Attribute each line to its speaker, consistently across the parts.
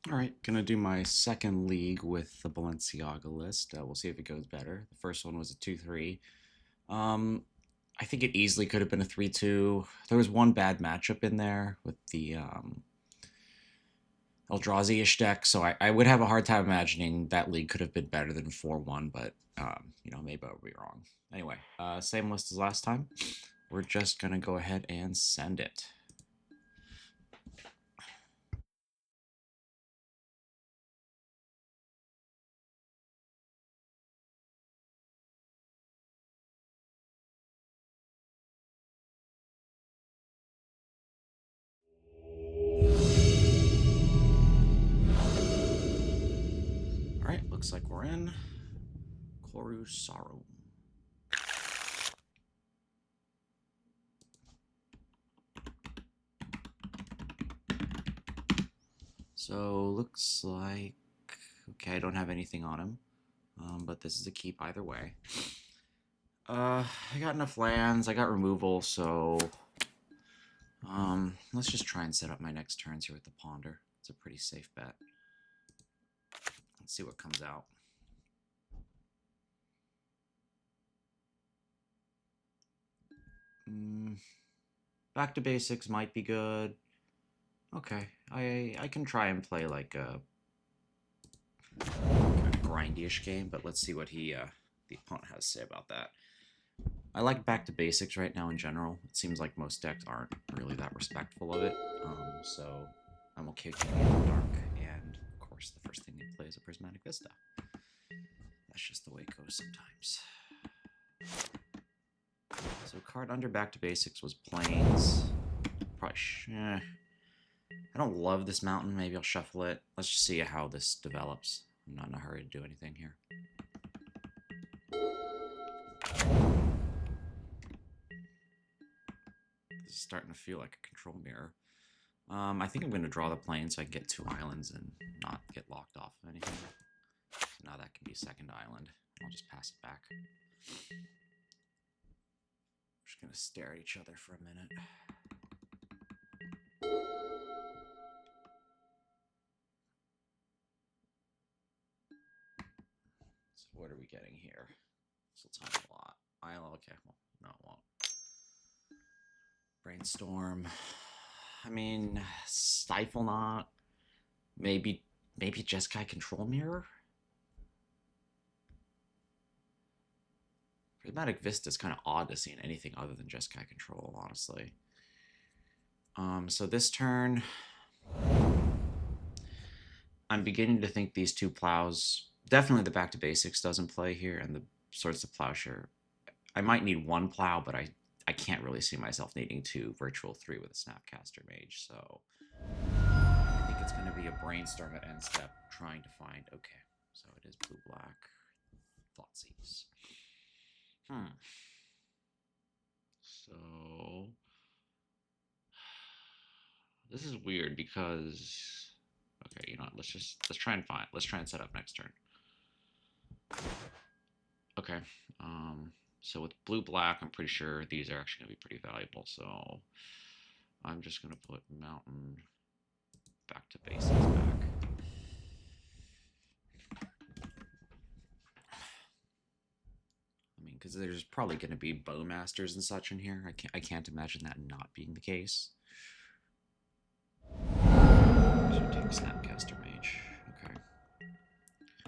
Speaker 1: All right, gonna do my second league with the Balenciaga list. We'll see if it goes better. The first one was a 2-3. Um, I think it easily could have been a 3-2. There was one bad matchup in there with the Eldrazi-ish deck, so I would have a hard time imagining that league could have been better than 4-1, but maybe I'll be wrong. Anyway, same list as last time. We're just gonna go ahead and send it. All right, looks like we're in. Koru Saru. So looks like okay. I don't have anything on him, but this is a keep either way. I got enough lands. I got removal, so let's just try and set up my next turns here with the Ponder. It's a pretty safe bet. Let's see what comes out. Back to basics might be good. Okay, I can try and play like a kind of grindy-ish game, but let's see what the opponent has to say about that. I like back to basics right now in general. It seems like most decks aren't really that respectful of it, so I'm okay keeping it in the dark. And of course, the first thing they play is a Prismatic Vista. That's just the way it goes sometimes. So card under back to basics was Plains. Probably I don't love this mountain. Maybe I'll shuffle it. Let's just see how this develops. I'm not in a hurry to do anything here. This is starting to feel like a control mirror. I think I'm going to draw the plane so I can get 2 islands and not get locked off of anything. So now that can be a second island. I'll just pass it back. We're just going to stare at each other for a minute. So what are we getting here? This will tell me a lot. Isle, okay, well, no, it won't. Brainstorm. I mean, Stifle not. Maybe Jeskai Control Mirror? Prismatic Vista is kind of odd to see in anything other than Jeskai Control, honestly. So this turn, I'm beginning to think these 2 plows, definitely the back to basics doesn't play here, and the Swords to Plowshare. I might need 1 plow, but I can't really see myself needing 2 virtual 3 with a Snapcaster Mage, so I think it's going to be a brainstorm at end step, trying to find, okay, so it is blue-black, Thoughtseize. So this is weird because okay, you know what, let's try and set up next turn. Okay. So with blue black, I'm pretty sure these are actually gonna be pretty valuable, so I'm just gonna put mountain back to basics back. I mean, because there's probably going to be bowmasters and such in here. I can't imagine that not being the case. Should take Snapcaster Mage. Okay.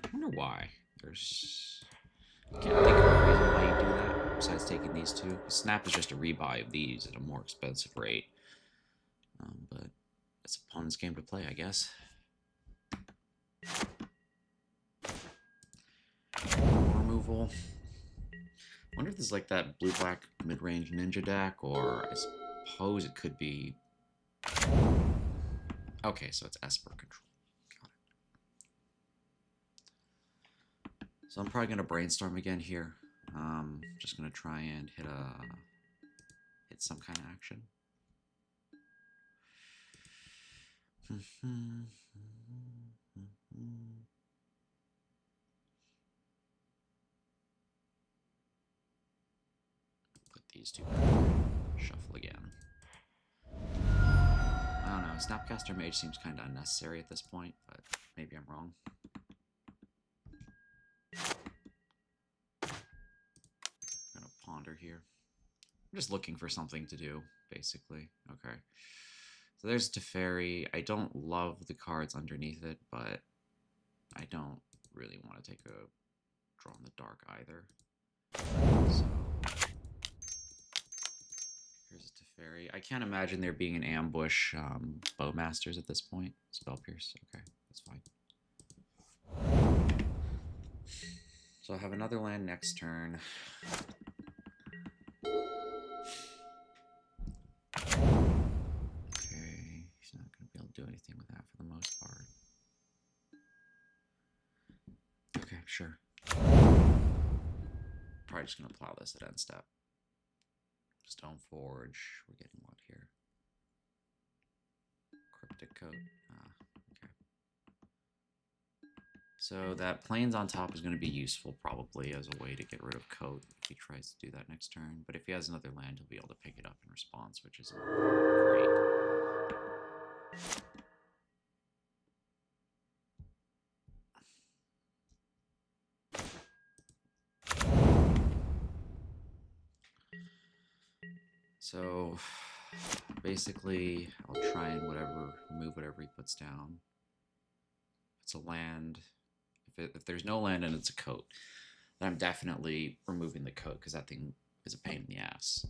Speaker 1: I wonder why. I can't think of a reason why you do that besides taking these 2. Snap is just a rebuy of these at a more expensive rate. But it's opponent's game to play, I guess. More removal. I wonder if this is like that blue-black mid-range ninja deck, or I suppose it could be... Okay, so it's Esper control. Got it. So I'm probably going to brainstorm again here. Just going to try and hit some kind of action. Put these 2 back. Shuffle again. I don't know. Snapcaster Mage seems kind of unnecessary at this point, but maybe I'm wrong. I'm gonna ponder here. I'm just looking for something to do, basically. Okay. So there's Teferi. I don't love the cards underneath it, but I don't really want to take a draw in the dark either. So here's a Teferi. I can't imagine there being an ambush Bowmasters at this point. Spell Pierce. Okay, that's fine. So I'll have another land next turn. Okay, he's not going to be able to do anything with that for the most part. Okay, sure. Probably just going to plow this at end step. Stoneforge. We're getting what here? Cryptic Coat. Okay. So that plains on top is going to be useful probably as a way to get rid of Coat if he tries to do that next turn. But if he has another land, he'll be able to pick it up in response, which isn't great. So basically, I'll try and remove whatever he puts down. If it's a land, if there's no land and it's a Coat, then I'm definitely removing the Coat because that thing is a pain in the ass.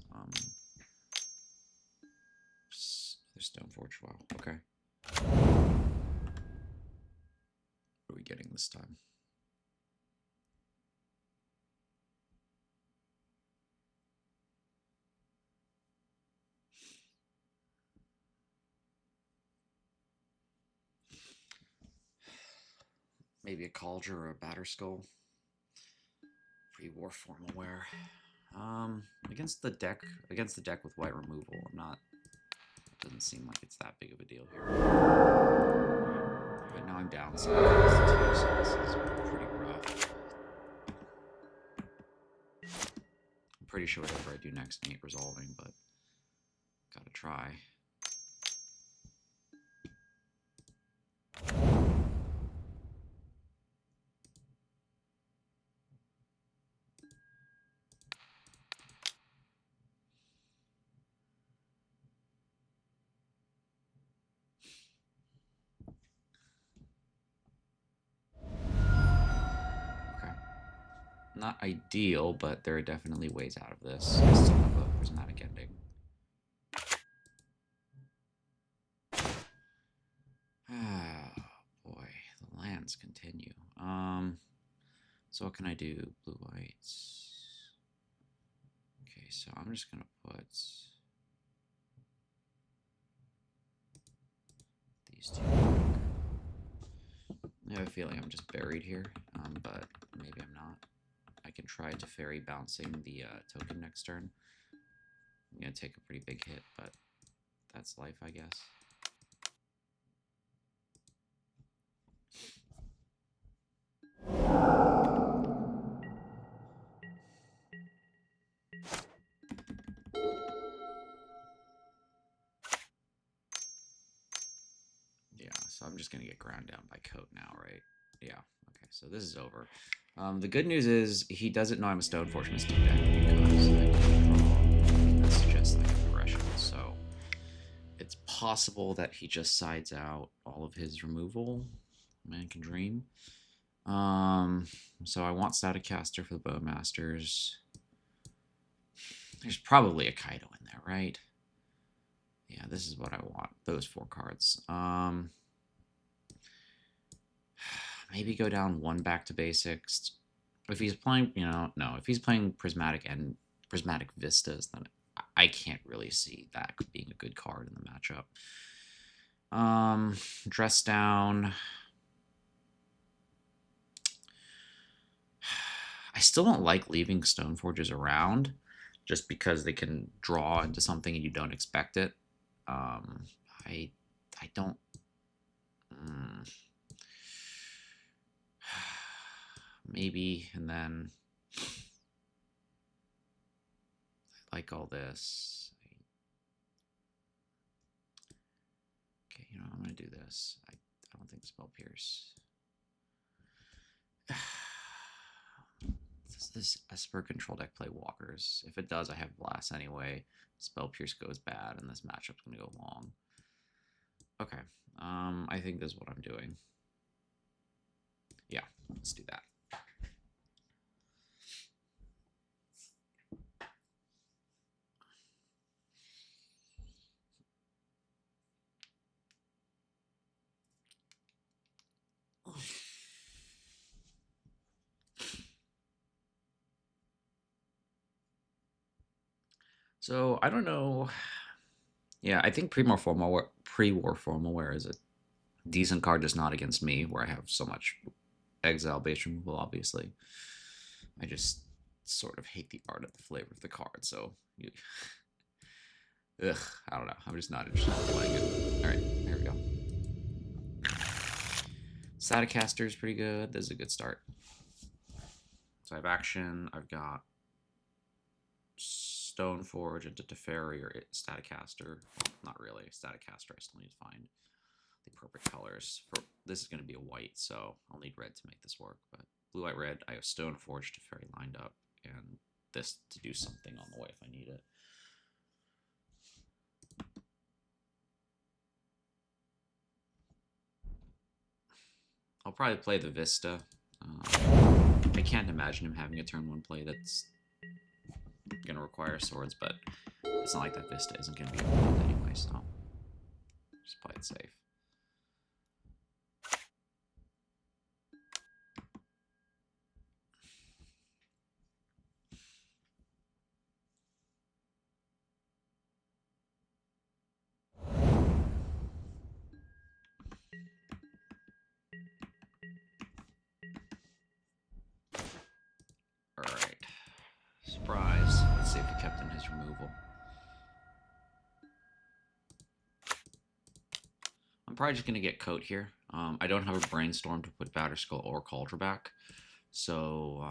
Speaker 1: There's Stoneforge. Wow. Okay. What are we getting this time? Maybe a Cauldron or a Batterskull. Pretty Warform aware. Against the deck with white removal, I'm not. It doesn't seem like it's that big of a deal here. But now I'm down some cards too, so this is pretty rough. I'm pretty sure whatever I do next ain't resolving, but gotta try. Not ideal, but there are definitely ways out of this. I still have a prismatic ending. Ah, boy, the lands continue. So what can I do? Blue whites. Okay, so I'm just gonna put these two. I have a feeling I'm just buried here, but maybe I'm not. I can try Teferi bouncing the token next turn. I'm going to take a pretty big hit, but that's life, I guess. Yeah, so I'm just going to get ground down by Coat now, right? Yeah, okay, so this is over. The good news is he doesn't know I'm a Stoneforge Mystic deck because I didn't draw. That suggests like a progression, so it's possible that he just sides out all of his removal. Man can dream. So I want Staticaster for the Bowmasters. There's probably a Kaido in there, right? Yeah, this is what I want. Those 4 cards. Maybe go down 1 back to basics. If he's playing, no. If he's playing Prismatic and Prismatic Vistas, then I can't really see that being a good card in the matchup. Dress down. I still don't like leaving Stoneforges around just because they can draw into something and you don't expect it. I don't. Maybe, and then I like all this. Okay, know, I'm gonna do this. I don't think Spell Pierce. Does this Esper control deck play walkers? If it does, I have Blast anyway. Spell Pierce goes bad, and this matchup's gonna go long. Okay, I think this is what I'm doing. Yeah, let's do that. So I don't know. Yeah, I think pre-war formal wear is a decent card, just not against me, where I have so much exile base removal. Obviously, I just sort of hate the art of the flavor of the card. So, ugh, I don't know. I'm just not interested in playing it. All right, here we go. Staticaster is pretty good. This is a good start. So I have action. I've got Stoneforge into Teferi or Staticaster. Well, not really. Staticaster, I still need to find the appropriate colors. This is going to be a white, so I'll need red to make this work. But blue, white, red, I have Stoneforge Teferi lined up, and this to do something on the way if I need it. I'll probably play the Vista. I can't imagine him having a turn 1 play that's going to require swords, but it's not like that Vista isn't going to be involved anyway, so just play it safe. Alright. Surprise. Let's see if he kept in his removal. I'm probably just going to get Coat here. I don't have a Brainstorm to put Batterskull or Cauldron back, so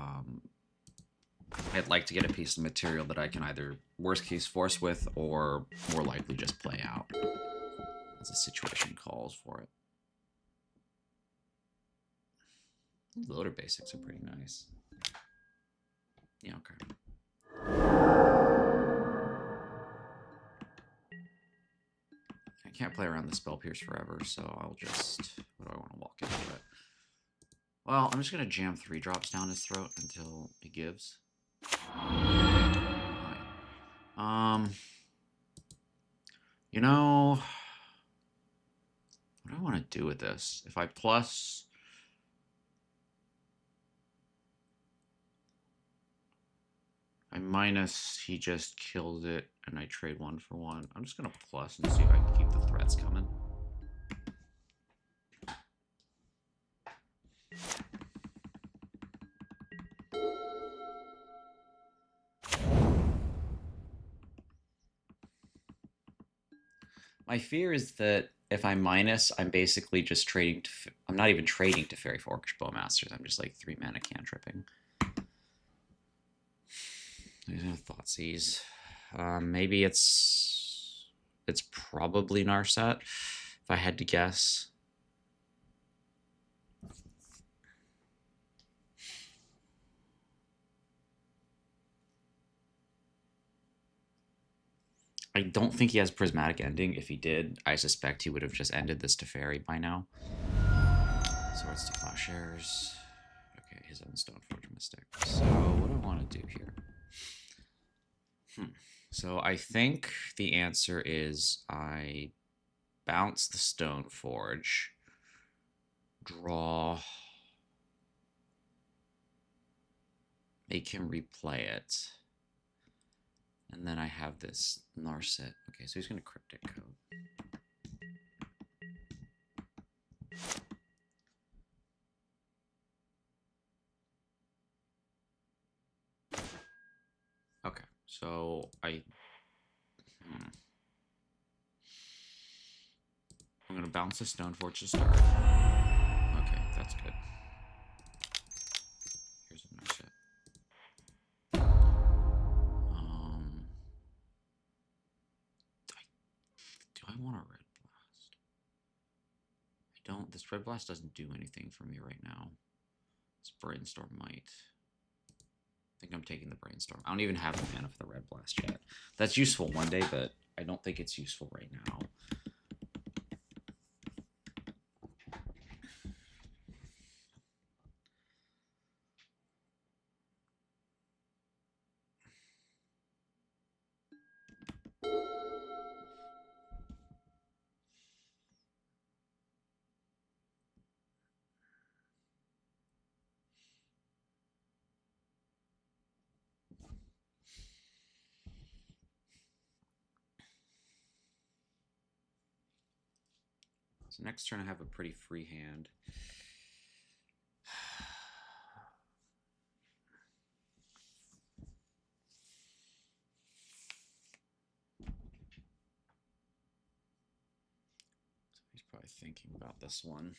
Speaker 1: I'd like to get a piece of material that I can either worst case force with or more likely just play out as the situation calls for it. Loader basics are pretty nice. Yeah, okay. I can't play around the Spell Pierce forever, so I'll just... What do I want to walk into it? Well, I'm just going to jam 3 drops down his throat until he gives. You know... What do I want to do with this? If I plus... I minus, he just killed it, and I trade 1 for 1. I'm just going to plus and see if I can keep the threats coming. My fear is that if I minus, I'm basically just trading I'm not even trading to Fairy Forge Bowmasters. I'm just like 3 mana cantripping. There's no Thoughtseize. Maybe it's probably Narset, if I had to guess. I don't think he has Prismatic Ending. If he did, I suspect he would have just ended this Teferi by now. Swords to Plowshares. Okay, his own Stoneforge Mystic. So what do I want to do here? So I think the answer is I bounce the Stoneforge, draw, make him replay it, and then I have this Narset. Okay, so he's going to Cryptic Coat. Okay, so I'm going to bounce the Stoneforge to start. Okay, that's good. Here's a Narset. Do I want a Red Blast? Red Blast doesn't do anything for me right now. This Brainstorm might. I think I'm taking the Brainstorm. I don't even have the mana for the Red Blast yet. That's useful one day, but I don't think it's useful right now. So next turn I have a pretty free hand. So he's probably thinking about this one.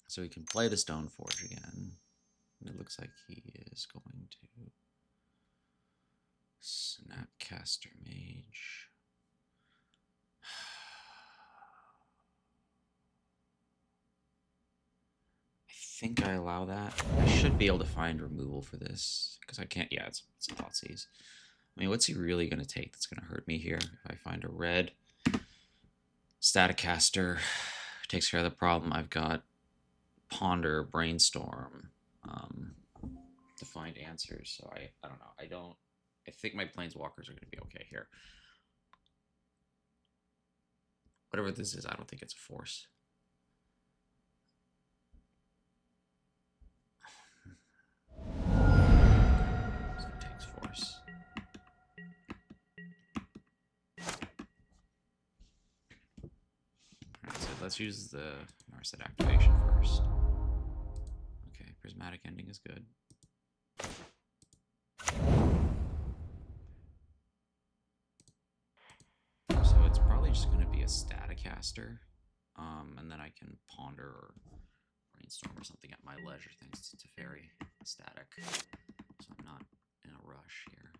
Speaker 1: So he can play the Stoneforge again. And it looks like he is going to Snapcaster Mage. I think I allow that. I should be able to find removal for this because I can't. Yeah, it's a Thoughtseize. I mean, what's he really going to take that's going to hurt me here? If I find a red Staticaster, takes care of the problem. I've got Ponder, Brainstorm to find answers. So I don't know. I think my Planeswalkers are going to be okay here. Whatever this is, I don't think it's a force. So it takes force. Alright, so let's use the Narset activation first. Okay, Prismatic Ending is good. So it's probably just going to be a Staticaster, and then I can Ponder or Brainstorm or something at my leisure, thanks to Teferi static. So I'm not in a rush here.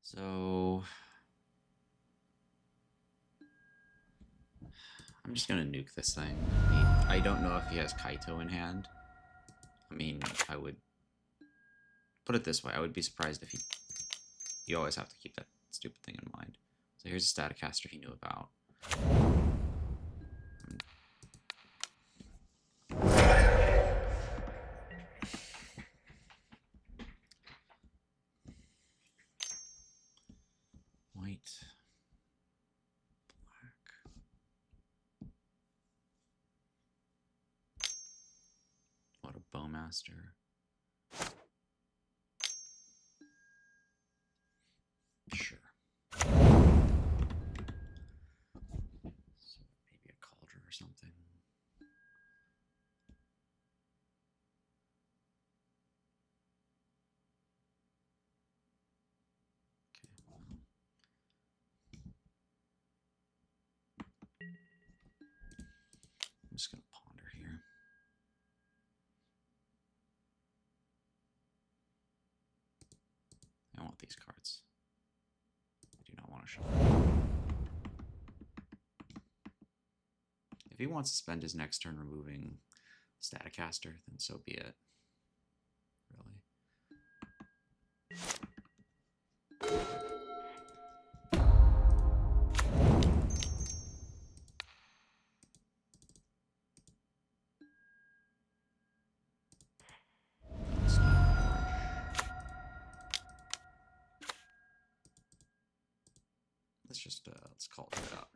Speaker 1: So I'm just gonna nuke this thing. I don't know if he has Kaito in hand. I mean, I would put it this way. I would be surprised if he... You always have to keep that stupid thing in mind. So here's a Staticaster he knew about. White. Black. What a Bowmaster. Sure. So maybe a Cauldron or something. Okay, well. I'm just going to Ponder here. I want these cards. I do not want to show them. If he wants to spend his next turn removing Staticaster, then so be it. Really. Let's call it up.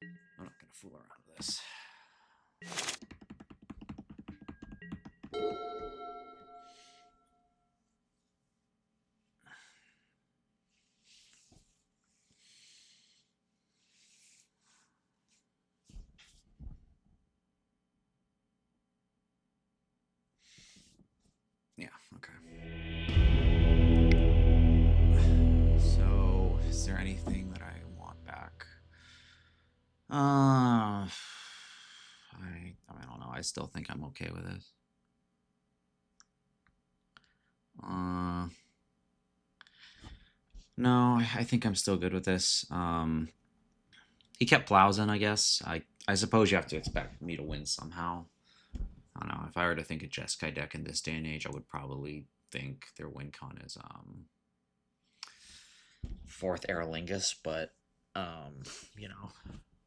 Speaker 1: I'm not gonna fool around with this. I don't know. I still think I'm okay with this. No, I think I'm still good with this. He kept plows in, I guess. I suppose you have to expect me to win somehow. I don't know. If I were to think a Jeskai deck in this day and age, I would probably think their win con is fourth Aerolingus, but you know,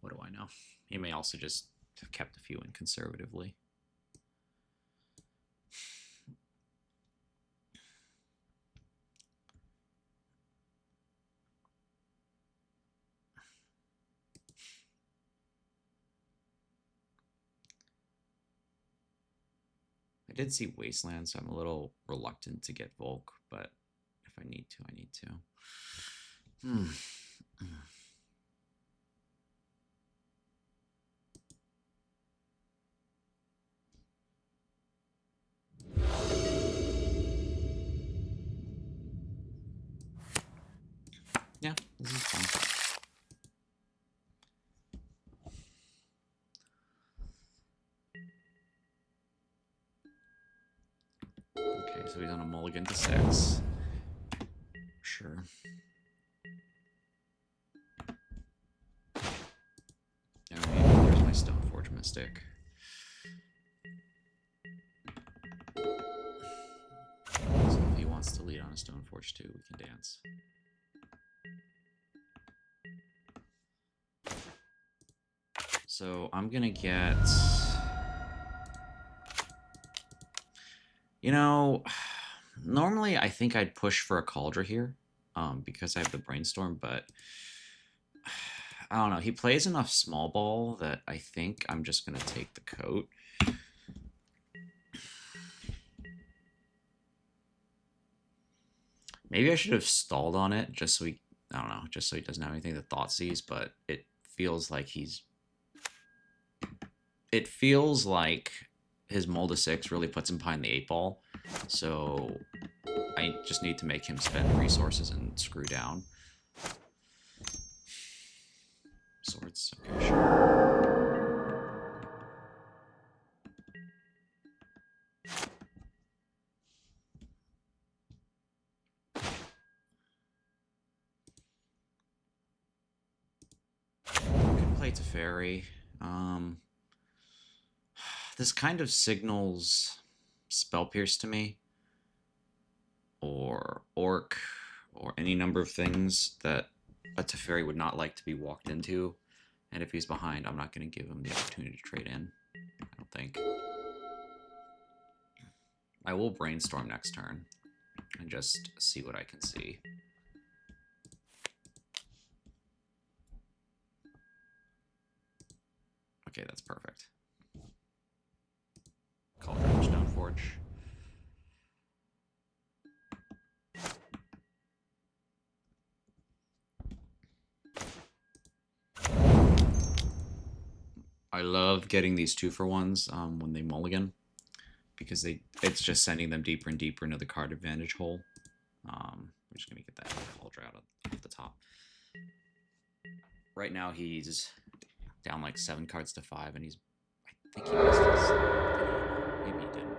Speaker 1: what do I know? He may also just have kept a few in conservatively. I did see Wasteland, so I'm a little reluctant to get Volk, but if I need to, I need to. Yeah, this is fun. Okay, so he's on a mulligan to 6. Sure. Alright, there's my Stoneforge Mystic. So if he wants to lead on a Stoneforge too, we can dance. So I'm gonna get... You know, normally I think I'd push for a Cauldron here, because I have the Brainstorm, but I don't know. He plays enough small ball that I think I'm just gonna take the coat. Maybe I should have stalled on it just so he, I don't know, just so he doesn't have anything that Thought sees, but it feels like it feels like his Mold of 6 really puts him behind the 8-ball, so I just need to make him spend resources and screw down. Swords, okay, sure. Could play Teferi. This kind of signals Spell Pierce to me, or Orc, or any number of things that a Teferi would not like to be walked into. And if he's behind, I'm not going to give him the opportunity to trade in. I don't think. I will Brainstorm next turn and just see what I can see. Okay, that's perfect. Cauldron, Stoneforge. I love getting these 2-for-1s when they mulligan, because it's just sending them deeper and deeper into the card advantage hole. We're just going to get that Cauldron out off the top. Right now he's down like 7 cards to 5, and he's, I think he missed his, maybe he didn't.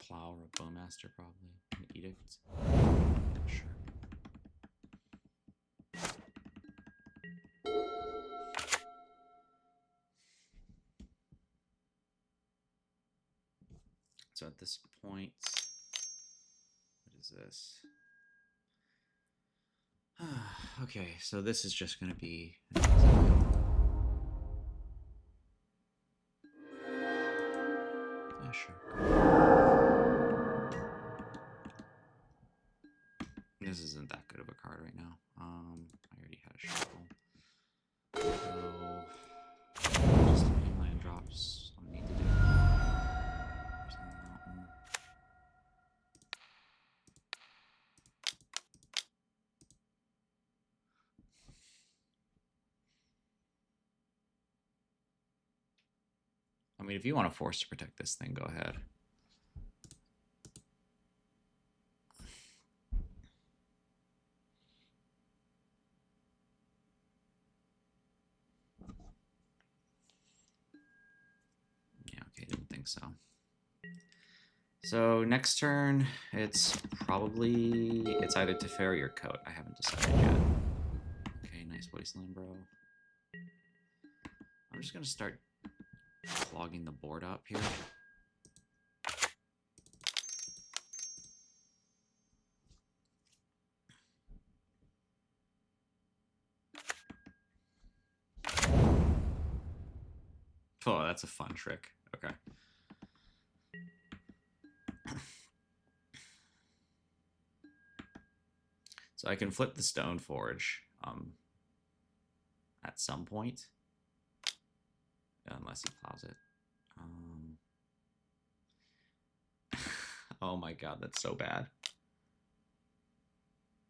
Speaker 1: Plow or a Bowmaster, probably. An Edict. Sure. So at this point, what is this? Okay, so this is just going to be... Yeah, sure. This isn't that good of a card right now. I already had a shuffle. So, just mainland drops. I need to do. There's a mountain. I mean, if you want to force to protect this thing, go ahead. Yeah, okay, didn't think so. So next turn, it's either Teferi or Coat. I haven't decided yet. Okay, nice wasteland, bro. I'm just gonna start clogging the board up here. Oh, that's a fun trick. Okay. So I can flip the Stone Forge at some point, unless he plows it. Oh my god, that's so bad.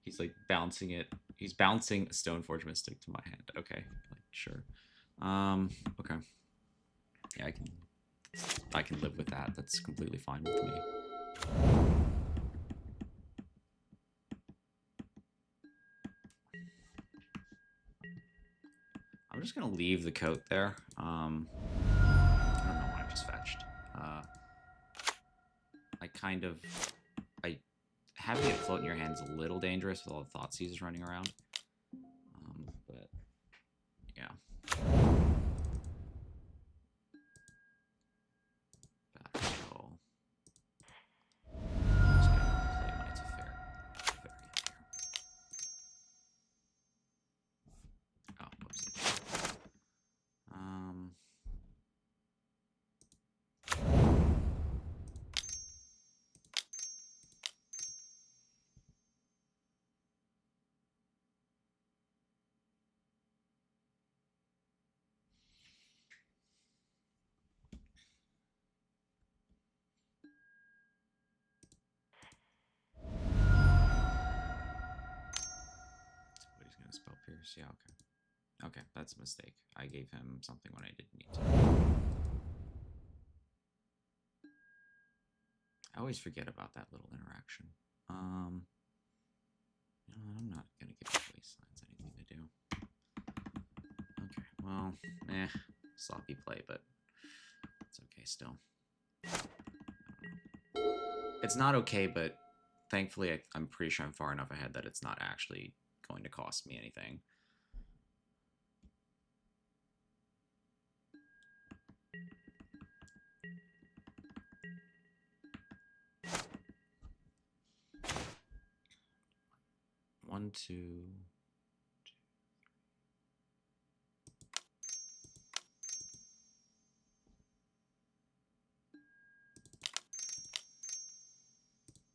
Speaker 1: He's like bouncing it. He's bouncing a Stoneforge Mystic to my hand. Okay, like sure. Okay. Yeah, I can live with that. That's completely fine with me. I'm just gonna leave the Coat there. I don't know why I just fetched. Having it float in your hand is a little dangerous with all the Thoughtseize running around. But yeah. Battle. I'm just gonna play my Teferi here. Oh, whoopsie. But he's gonna spell pierce. Yeah, okay. Okay, that's a mistake. I gave him something when I didn't need to. I always forget about that little interaction. You know, I'm not gonna give the Wastelands anything to do. Okay, well, sloppy play, but it's okay still. It's not okay, but thankfully I'm pretty sure I'm far enough ahead that it's not actually going to cost me anything. One, two.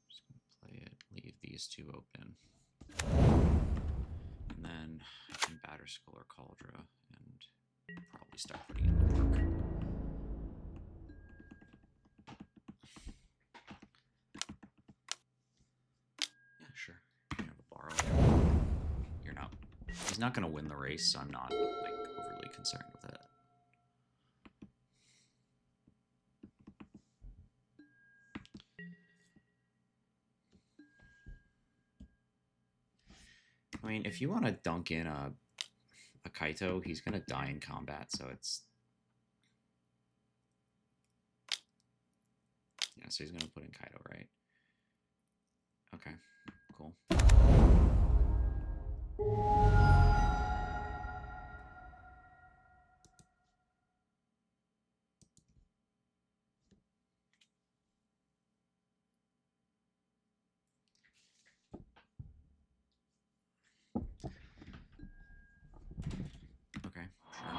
Speaker 1: Just gonna play it, leave these two open. And then I can Batterskull or Cauldra and probably start putting in the work. Yeah, sure. You have a borrow. You're not. He's not going to win the race, so I'm not like overly concerned with it. I mean, if you want to dunk in a Kaito, he's going to die in combat, so it's... Yeah, so he's going to put in Kaito, right? Okay, cool. Okay, sure.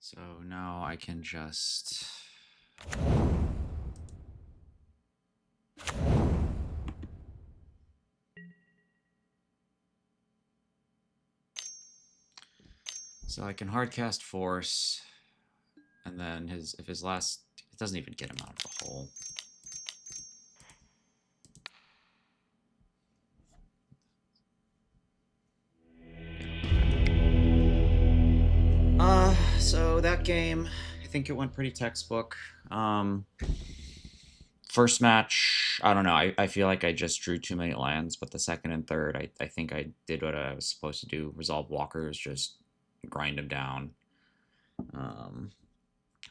Speaker 1: So now I can just... So I can hardcast Force, and then if his last... It doesn't even get him out of the hole. So that game, I think it went pretty textbook. First match, I don't know. I feel like I just drew too many lands, but the second and third, I think I did what I was supposed to do. Resolve walkers, just grind them down.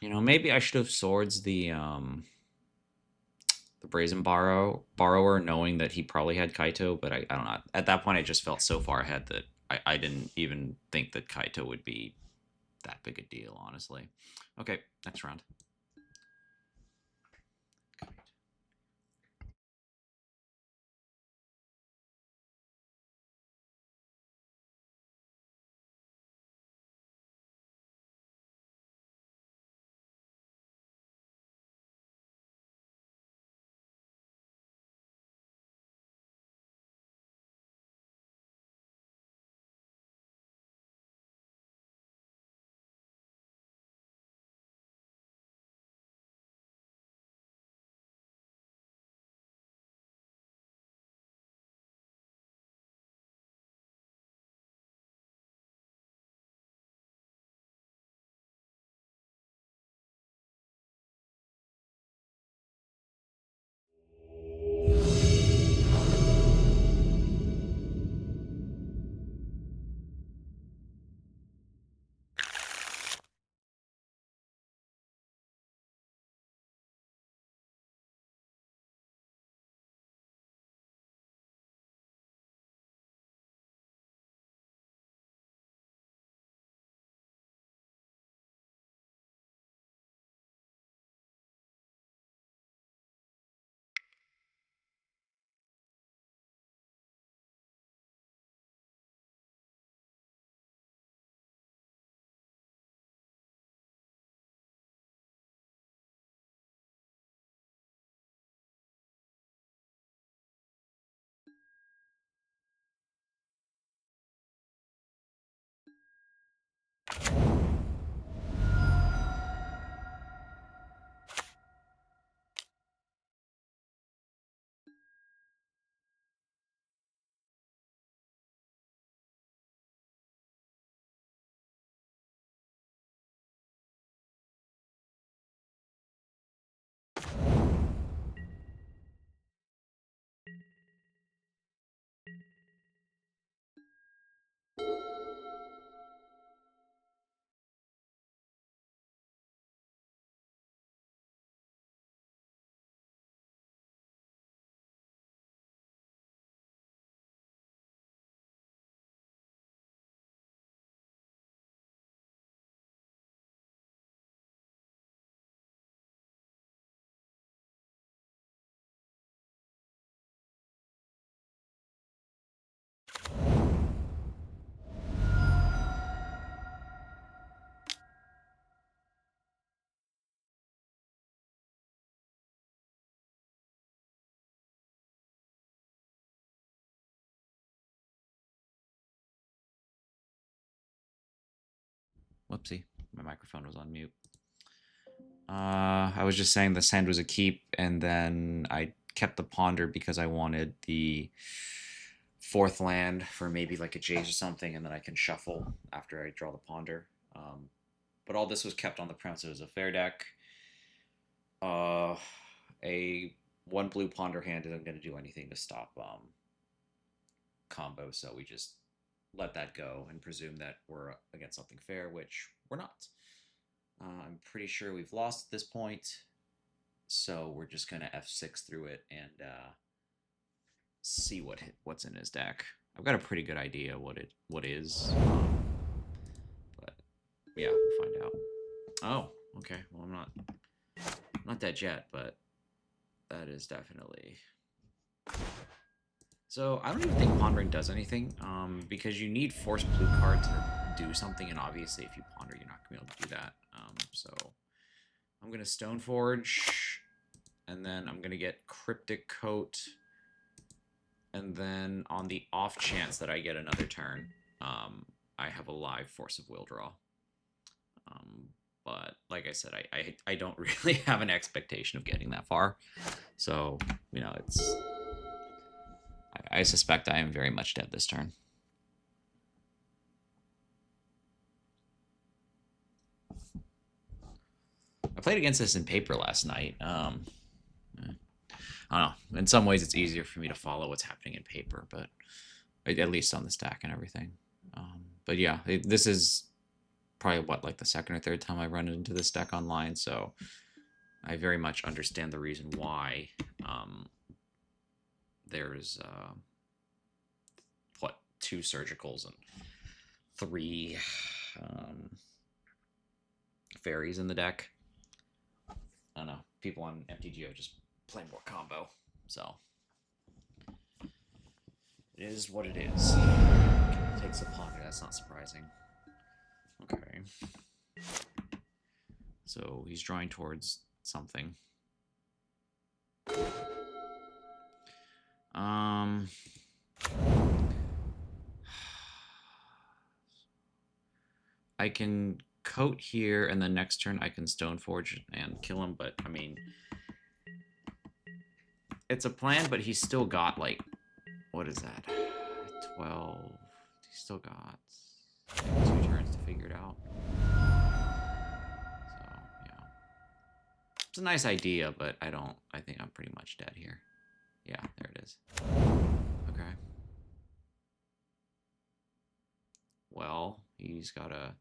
Speaker 1: Maybe I should have swords the Brazen Borrower, knowing that he probably had Kaito, but I don't know. At that point, I just felt so far ahead that I didn't even think that Kaito would be that big a deal, honestly. Okay, next round. Whoopsie, my microphone was on mute. I was just saying the hand was a keep, and then I kept the ponder because I wanted the fourth land for maybe like a Jace or something, and then I can shuffle after I draw the ponder. But all this was kept on the premise it was a fair deck. A one blue ponder hand isn't going to do anything to stop combo, so we just let that go and presume that we're against something fair, which we're not. I'm pretty sure we've lost at this point, so we're just gonna F6 through it and see what's in his deck. I've got a pretty good idea what is, but yeah, we'll find out. Oh, okay. Well, I'm not dead yet, but that is definitely. So I don't even think pondering does anything, because you need force blue card to do something, and obviously if you ponder, you're not going to be able to do that. So I'm going to Stoneforge, and then I'm going to get Cryptic Coat, and then on the off chance that I get another turn, I have a live Force of Will draw. But like I said, I don't really have an expectation of getting that far. So, you know, I suspect I am very much dead this turn. I played against this in paper last night. I don't know. In some ways, it's easier for me to follow what's happening in paper, but at least on the stack and everything. But yeah, this is probably like the second or third time I run into this deck online, so I very much understand the reason why there's 2 surgicals and 3 fairies in the deck. I don't know. People on MTGO just play more combo, so it is what it is. It takes a pocket. That's not surprising. Okay. So he's drawing towards something. I can coat here, and then next turn I can Stoneforge and kill him, but I mean, it's a plan, but he's still got, like, what is that? 12. He's still got 2 turns to figure it out. So, yeah. It's a nice idea, but I think I'm pretty much dead here. Yeah, there it is. Okay. Well, he's got a...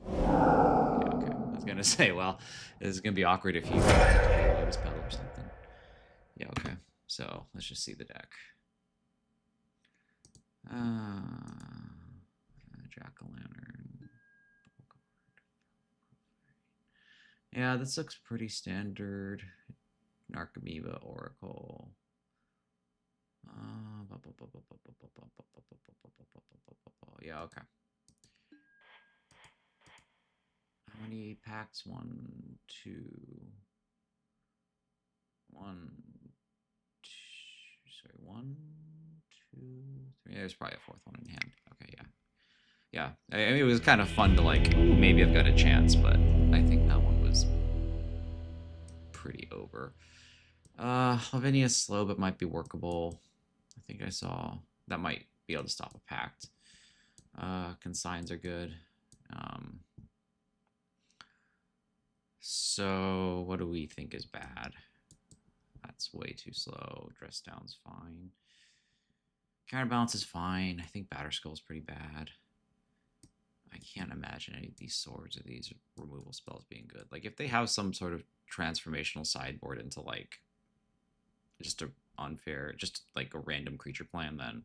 Speaker 1: Yeah, okay. I was gonna say, well, this is gonna be awkward if you Lotus Petal or something. Yeah, okay. So, let's just see the deck. Jack-o'-lantern. Yeah, this looks pretty standard. Narcomoeba, Oracle. Yeah, okay. How many packs? 1, 2, 1, 2, sorry, 1, 2, 3. There's probably a 4th one in hand. Okay, yeah. Yeah, I mean, it was kind of fun to, like, ooh, maybe I've got a chance, but I think that one was pretty over. Lavinia's slow, but might be workable. I think I saw that might be able to stop a pact. Consigns are good. So what do we think is bad? That's way too slow. Dress down's fine. Counterbalance is fine. I think Batterskull's pretty bad. I can't imagine any of these swords or these removal spells being good. Like, if they have some sort of transformational sideboard into, like, just a unfair, just like a random creature plan, then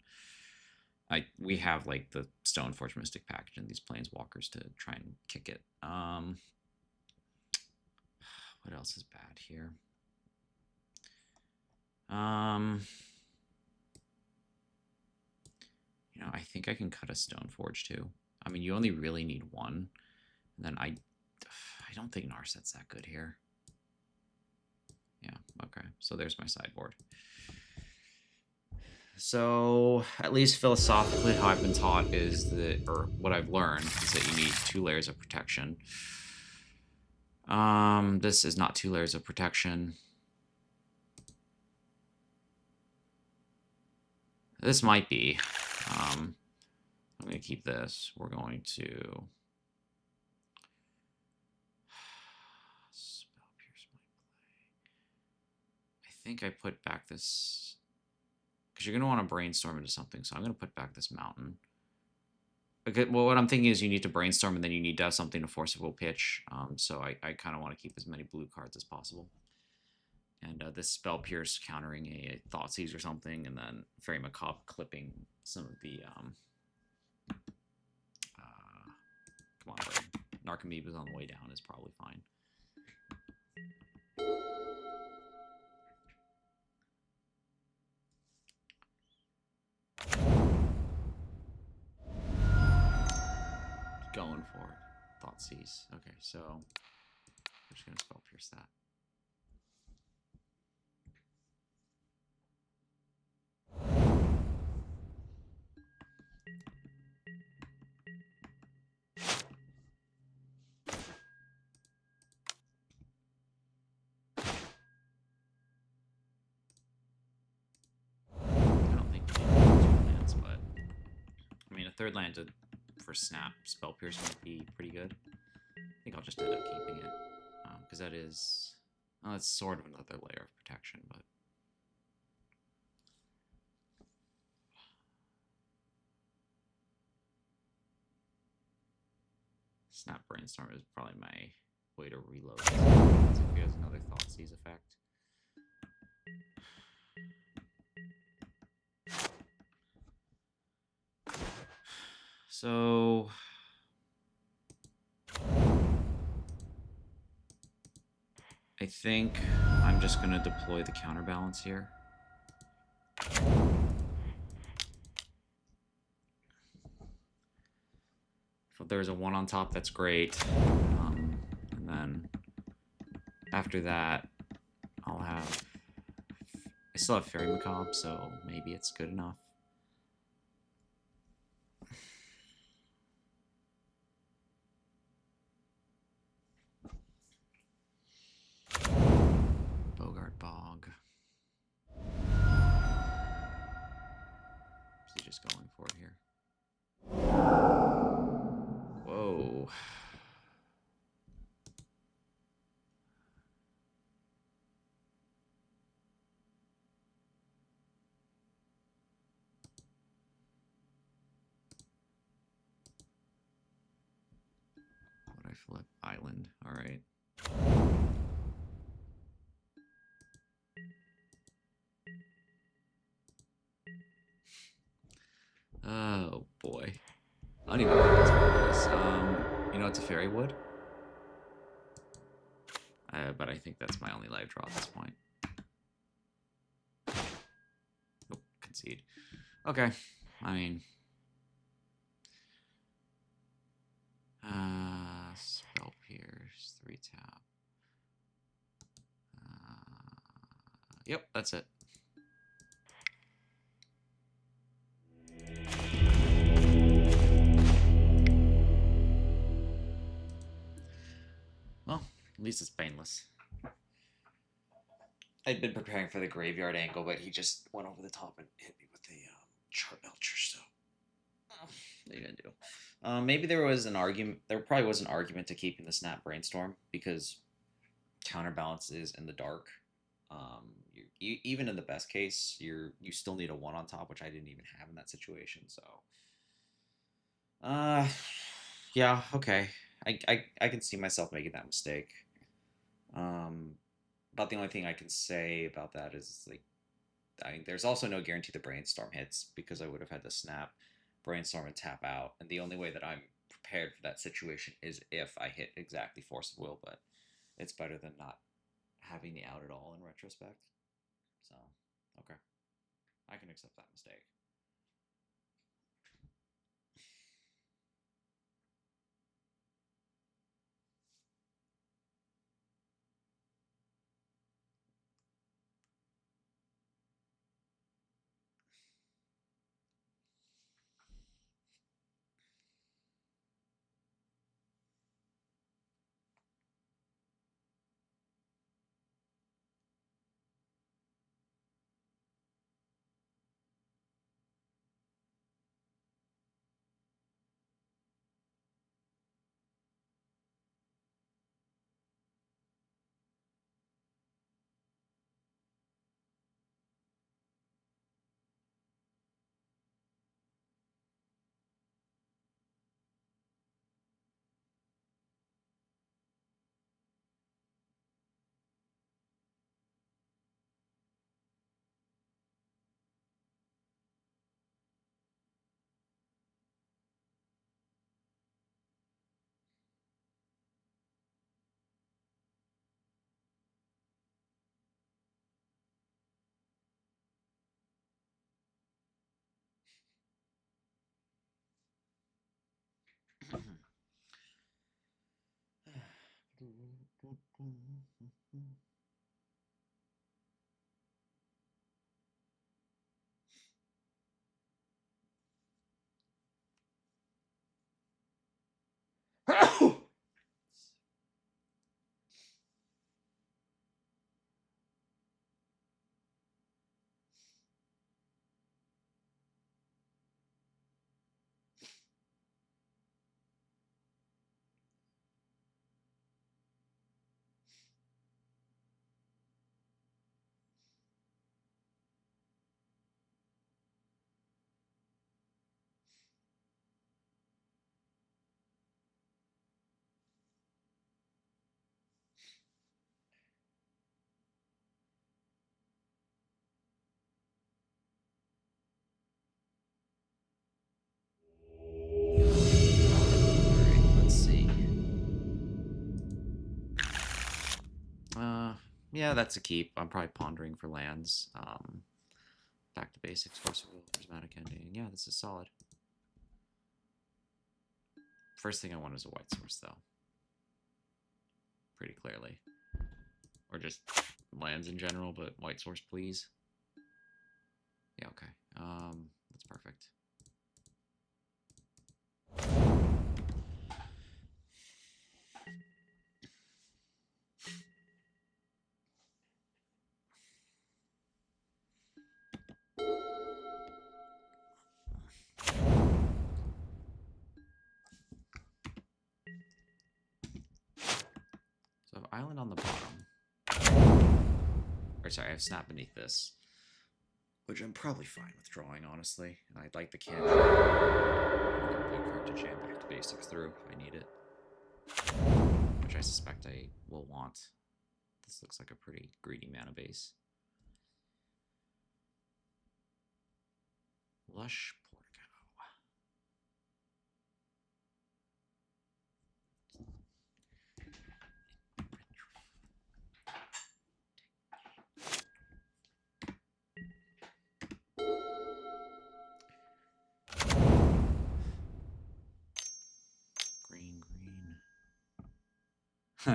Speaker 1: we have, like, the Stoneforge Mystic package and these Planeswalkers to try and kick it. What else is bad here? You know, I think I can cut a Stoneforge too. I mean, you only really need 1. And then I don't think Narset's that good here. Yeah, okay. So there's my sideboard. So, at least philosophically, how I've been taught is that, or what I've learned, is that you need 2 layers of protection. This is not 2 layers of protection. This might be. I'm going to keep this. We're going to... Spell Pierce might play. I think I put back this... Because you're going to want to brainstorm into something, so I'm going to put back this mountain. Okay, well, what I'm thinking is you need to brainstorm, and then you need to have something to force a will pitch. So I kind of want to keep as many blue cards as possible. And this Spell Pierce countering a Thoughtseize or something, and then Fairy Macabre clipping some of the... come on, buddy. Narcomoeba's on the way down is probably fine. going for it. Thoughtseize. Okay, so I'm just gonna spell pierce that. I don't think we need 2 lands, but I mean a third land for snap spell pierce might be pretty good. I think I'll just end up keeping it because that is, well, it's sort of another layer of protection, but. Snap Brainstorm is probably my way to reload. If he has another Thoughtseize effect. So I think I'm just going to deploy the counterbalance here. If there's a 1 on top, that's great. And then after that, I'll have... I still have Fairy Macabre, so maybe it's good enough. Bogart Bog. Is he just going for it here? Whoa. Would I flip Island? All right. Oh boy. I don't even know what this is. You know, it's a Fairy Wood. But I think that's my only life draw at this point. Nope, concede. Okay, I mean... Spell Pierce, 3 tap. Yep, that's it. Well, at least it's painless. I'd been preparing for the graveyard angle, but he just went over the top and hit me with the chart belcher, so what are you gonna do? Maybe there was an argument. There probably was an argument to keeping the snap brainstorm because counterbalance is in the dark. Even in the best case, you still need a 1 on top, which I didn't even have in that situation. So, yeah, okay. I can see myself making that mistake. About the only thing I can say about that is like, I mean, there's also no guarantee the brainstorm hits because I would have had to snap, brainstorm, and tap out. And the only way that I'm prepared for that situation is if I hit exactly Force of Will, but it's better than not having the out at all in retrospect. So, okay. I can accept that mistake. Yeah, that's a keep. I'm probably pondering for lands. Back to basics, force of will, prismatic ending. Yeah, this is solid. First thing I want is a white source, though. Pretty clearly. Or just lands in general, but white source, please. Yeah, okay. That's perfect. So I have island on the bottom. Or sorry, I have snap beneath this. Which I'm probably fine with drawing, honestly. I'd like the cannon. Big card to jam back to basics through if I need it. Which I suspect I will want. This looks like a pretty greedy mana base. Lush Portico. Green.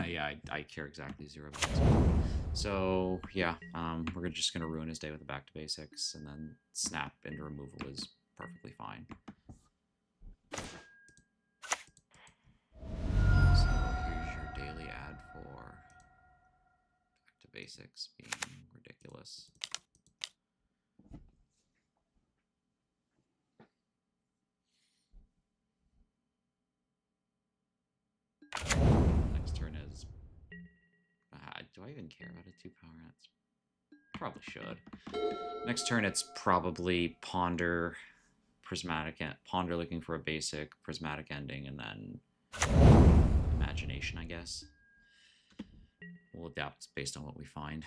Speaker 1: Yeah, I care exactly 0 points. So, yeah, we're just going to ruin his day with a back to basics, and then snap into removal is perfectly fine. So here's your daily ad for back to basics being ridiculous. Next turn is... do I even care about a 2-power? That's probably should. Next turn it's probably ponder, prismatic, ponder looking for a basic, prismatic ending, and then imagination, I guess. We'll adapt based on what we find.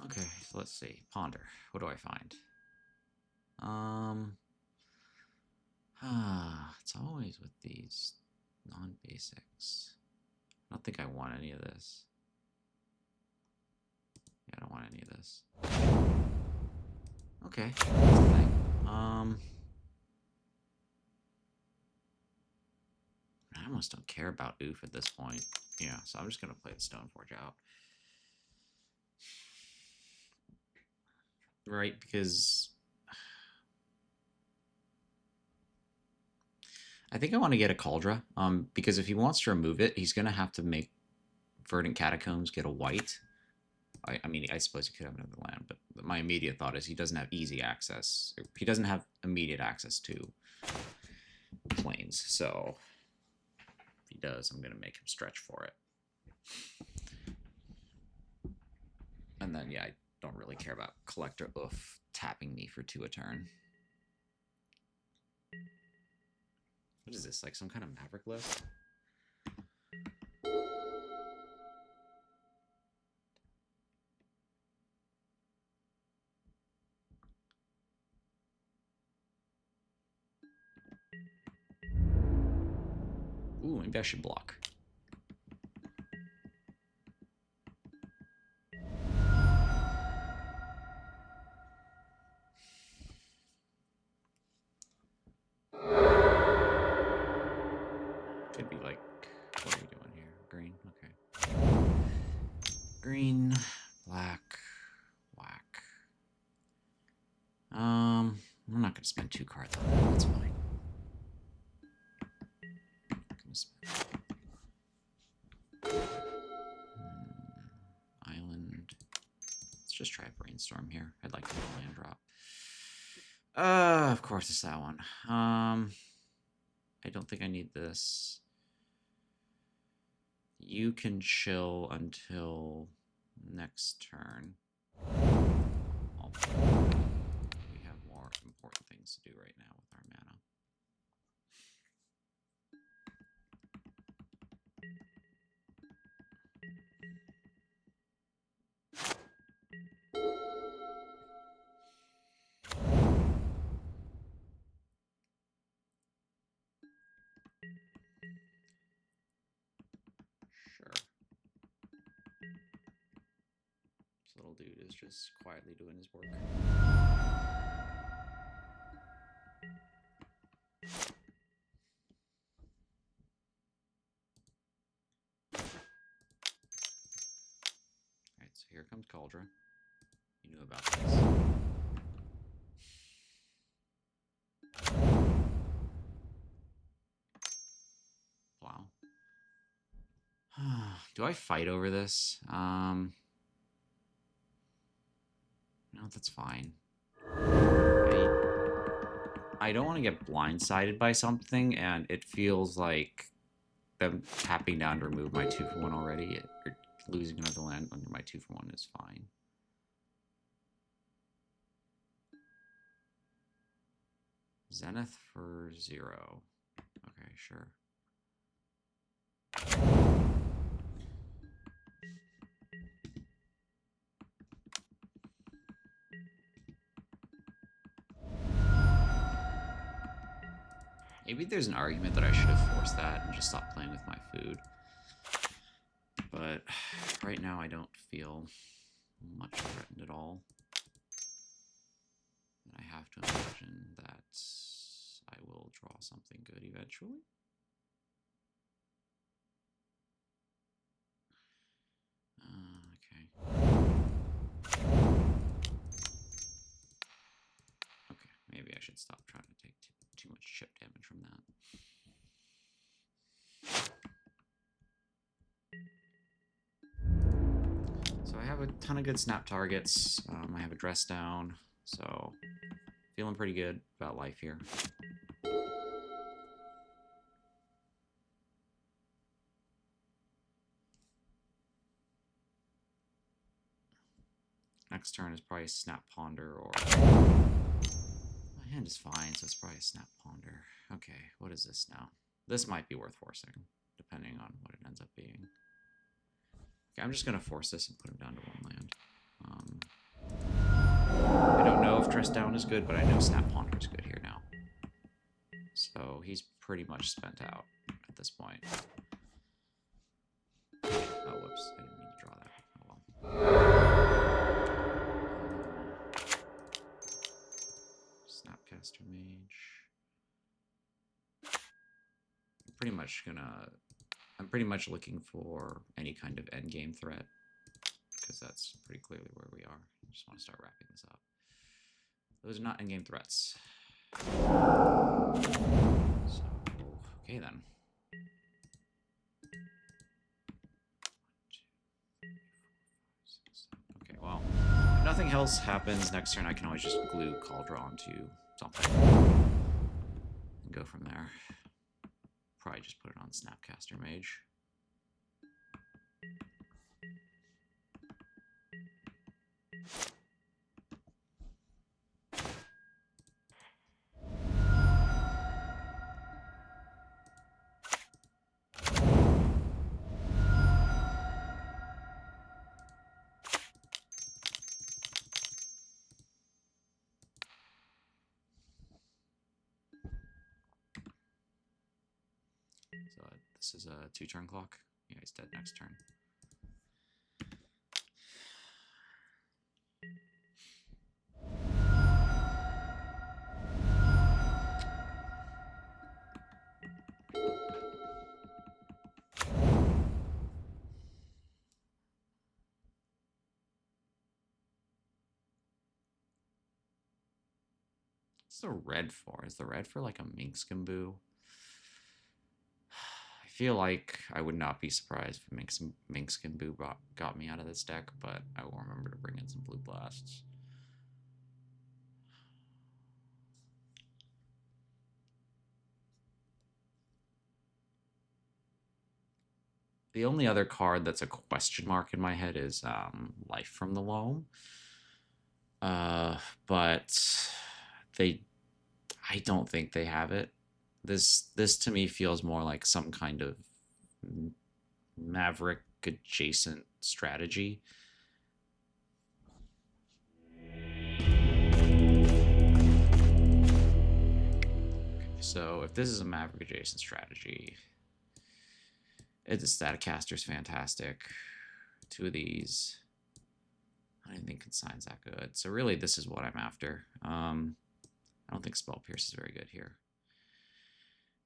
Speaker 1: Okay, so let's see. Ponder. What do I find? It's always with these non-basics. I don't think I want any of this. Yeah, I don't want any of this. Okay, that's the thing. I almost don't care about oof at this point. Yeah, so I'm just gonna play the Stoneforge out. Right, because I think I want to get a Cauldra, because if he wants to remove it, he's going to have to make Verdant Catacombs get a white. I mean, I suppose he could have another land, but my immediate thought is he doesn't have easy access. He doesn't have immediate access to planes, so if he does, I'm going to make him stretch for it. And then, yeah, I don't really care about Collector Oof tapping me for 2 a turn. What is this, like some kind of Maverick list? Ooh, maybe I should block. green, black, whack. I'm not gonna spend 2 cards on that. That's fine. Gonna spend island. Let's just try a brainstorm here. I'd like to get a land drop. Of course it's that one. I don't think I need this. You can chill until next turn. We have more important things to do right now with our mana. Sure. This little dude is just quietly doing his work. Alright, so here comes Cauldron. You knew about this. Wow. Do I fight over this? No, that's fine. I don't want to get blindsided by something, and it feels like them tapping down to remove my 2-for-1 already, or losing another land under my 2-for-1 is fine. Zenith for 0. Okay, sure. Maybe there's an argument that I should have forced that and just stopped playing with my food. But right now I don't feel much threatened at all. And I have to imagine that I will draw something good eventually. Okay. Okay, maybe I should stop trying to take too much chip damage from that. So I have a ton of good snap targets. I have a dress down, so feeling pretty good about life here. Next turn is probably Snap Ponder, or my hand is fine, so it's probably a Snap Ponder. Okay, what is this now? This might be worth forcing, depending on what it ends up being. Okay, I'm just gonna force this and put him down to 1 land. I don't know if Dress Down is good, but I know Snap Ponder is good here now. So he's pretty much spent out at this point. Oh, whoops, I didn't mean to draw that. Oh well. Snapcaster Mage. I'm pretty much looking for any kind of endgame threat, because that's pretty clearly where we are. I just want to start wrapping this up. Those are not endgame threats. So, okay then. 1, 2, 3, 4, 5, 6, 7. Okay, well, if nothing else happens next turn, I can always just glue Cauldron onto something and go from there. Probably just put it on Snapcaster Mage. So this is a 2-turn clock. Yeah, he's dead next turn. What's the red for? Is the red for like a Minskamboo? I feel like I would not be surprised if Minskamboo got me out of this deck, but I will remember to bring in some blue blasts. The only other card that's a question mark in my head is Life from the Loam. But I don't think they have it. This to me feels more like some kind of Maverick adjacent strategy. So if this is a Maverick adjacent strategy, the Staticaster's fantastic. 2 of these. I didn't think Consign's that good. So really, this is what I'm after. I don't think Spell Pierce is very good here.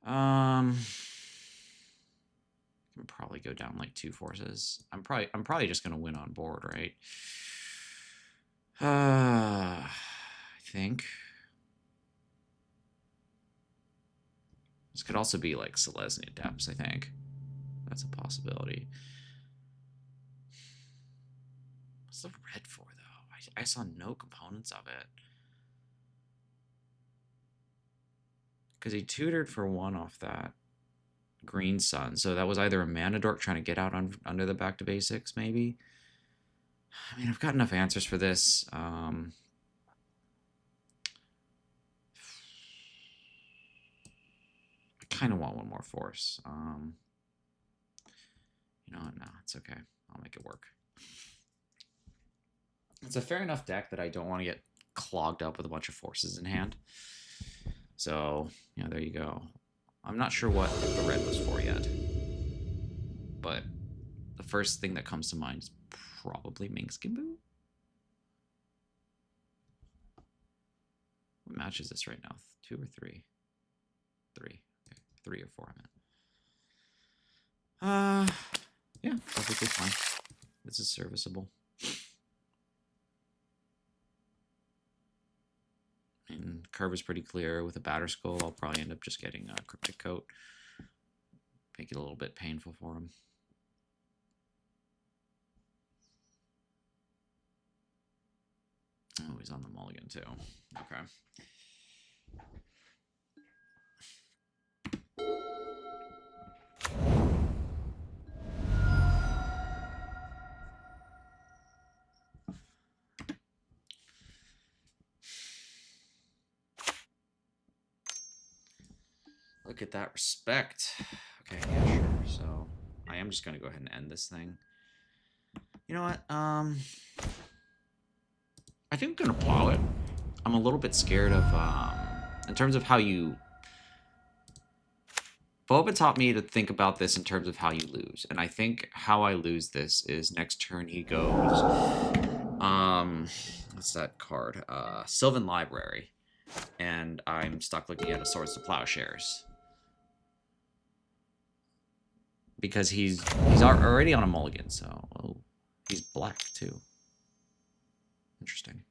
Speaker 1: I can probably go down like 2 forces. I'm probably just gonna win on board, right? I think. This could also be like Selesnya Depths, I think. That's a possibility. What's the red for, though? I saw no components of it. Because he tutored for 1 off that Green Sun. So that was either a Mana Dork trying to get out under the Back to Basics, maybe? I mean, I've got enough answers for this. I kind of want 1 more force. You know what? No, it's okay. I'll make it work. It's a fair enough deck that I don't want to get clogged up with a bunch of forces in hand. So, you know, there you go. I'm not sure what the red was for yet. But the first thing that comes to mind is probably Minskamboo. What match is this right now? 2 or 3? 3. Okay. 3 or 4, I meant. Yeah, perfectly fine. This is serviceable. And curve is pretty clear. With a Batter Skull, I'll probably end up just getting a Cryptic Coat. Make it a little bit painful for him. Oh, he's on the mulligan too. Okay. Look at that respect. Okay, yeah, sure. So I am just gonna go ahead and end this thing. You know what? I think I'm gonna plow it. I'm a little bit scared of in terms of how you. Boba taught me to think about this in terms of how you lose, and I think how I lose this is next turn he goes. What's that card? Sylvan Library, and I'm stuck looking at a Swords to Plowshares. Because he's already on a mulligan, so he's black too. Interesting.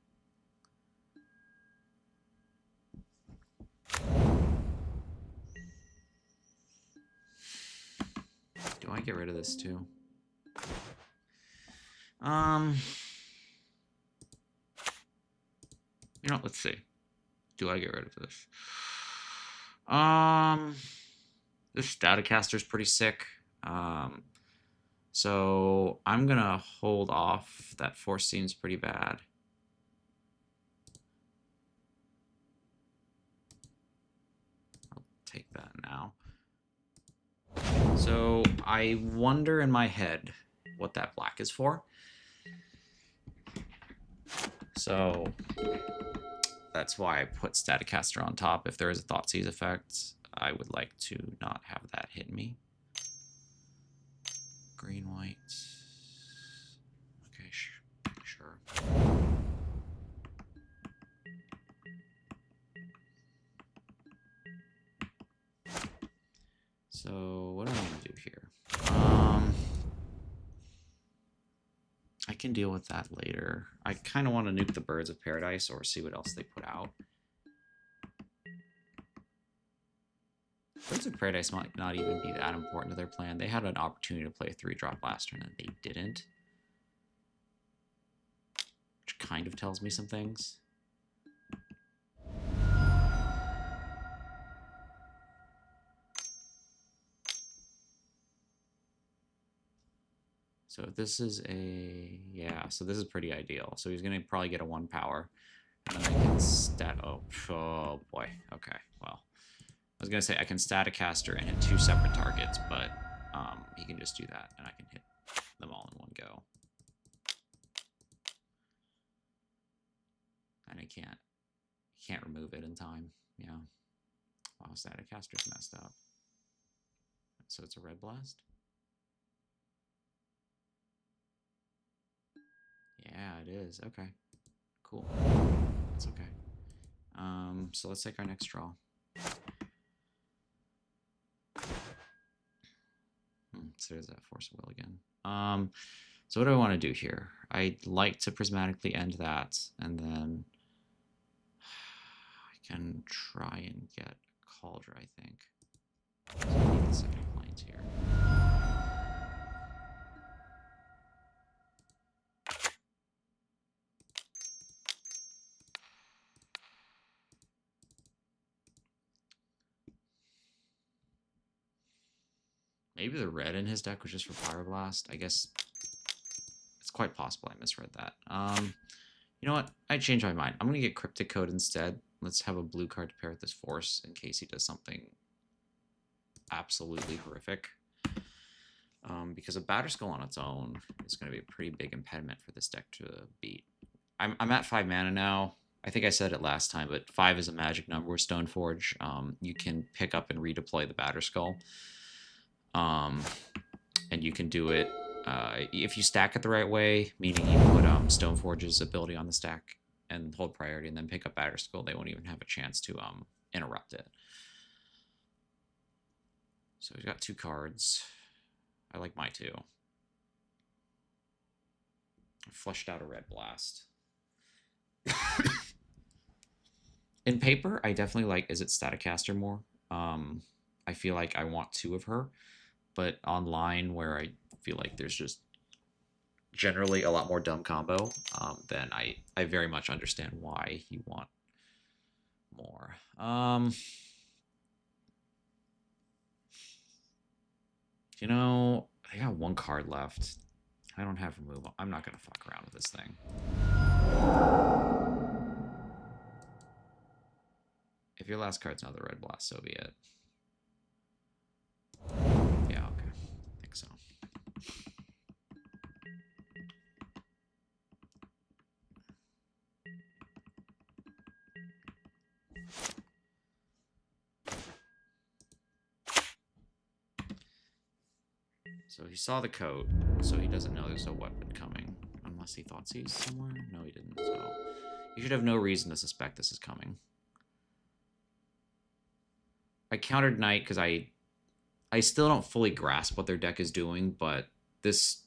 Speaker 1: Do I get rid of this too? You know, let's see. Do I get rid of this? This Staticaster's pretty sick. So I'm gonna hold off. That force seems pretty bad. I'll take that now. So I wonder in my head what that black is for. So that's why I put Staticaster on top. If there is a Thoughtseize effect, I would like to not have that hit me. Green, white. Okay, sure. So what am I gonna do here? I can deal with that later. I kind of want to nuke the Birds of Paradise or see what else they put out. Birds of Paradise might not even be that important to their plan. They had an opportunity to play a 3-drop last turn and they didn't. Which kind of tells me some things. So this is a, yeah, so this is pretty ideal. So he's going to probably get a 1 power. And then I can stat, oh boy, okay, well. I was going to say I can Staticaster and hit 2 separate targets, but he can just do that, and I can hit them all in one go. And I can't remove it in time, yeah. Wow, Staticaster's messed up. So it's a red blast? Yeah, it is. Okay. Cool. That's okay. So let's take our next draw. So there's that Force of Will again. So what do I want to do here? I'd like to prismatically end that, and then I can try and get a Cauldron, I think. So I need the second planes here. Maybe the red in his deck was just for Pyroblast. I guess it's quite possible I misread that. You know what? I changed my mind. I'm going to get Cryptic Code instead. Let's have a blue card to pair with this Force in case he does something absolutely horrific. Because a Batterskull on its own is going to be a pretty big impediment for this deck to beat. I'm at 5 mana now. I think I said it last time, but 5 is a magic number with Stoneforge. You can pick up and redeploy the Batterskull. And you can do it if you stack it the right way, meaning you put Stoneforge's ability on the stack and hold priority and then pick up Batterskull, they won't even have a chance to interrupt it. So we've got 2 cards. I like my 2. I flushed out a red blast. In paper, I definitely like Is It Staticaster more. I feel like I want 2 of her. But online, where I feel like there's just generally a lot more dumb combo, then I very much understand why you want more. You know, I got 1 card left. I don't have removal. I'm not going to fuck around with this thing. If your last card's another red blast, so be it. Yeah, okay. I think so. So he saw the coat, so he doesn't know there's a weapon coming. Unless he thought he's somewhere? No, he didn't. So he should have no reason to suspect this is coming. I countered Knight because I still don't fully grasp what their deck is doing, but this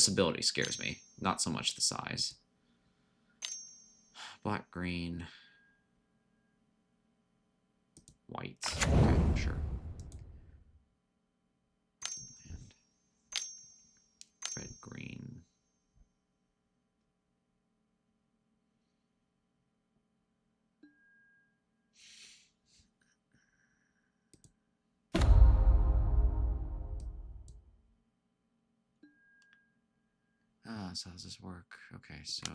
Speaker 1: ability scares me. Not so much the size. Black, green, white. Okay, sure. And red, green. So how does this work? Okay, so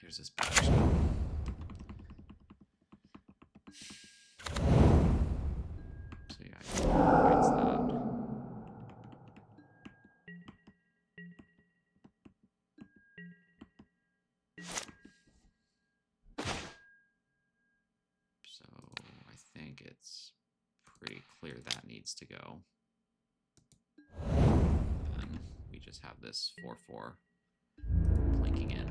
Speaker 1: here's this Batterskull. So yeah, he fights that. So I think it's pretty clear that needs to go. And we just have this 4/4 blinking in.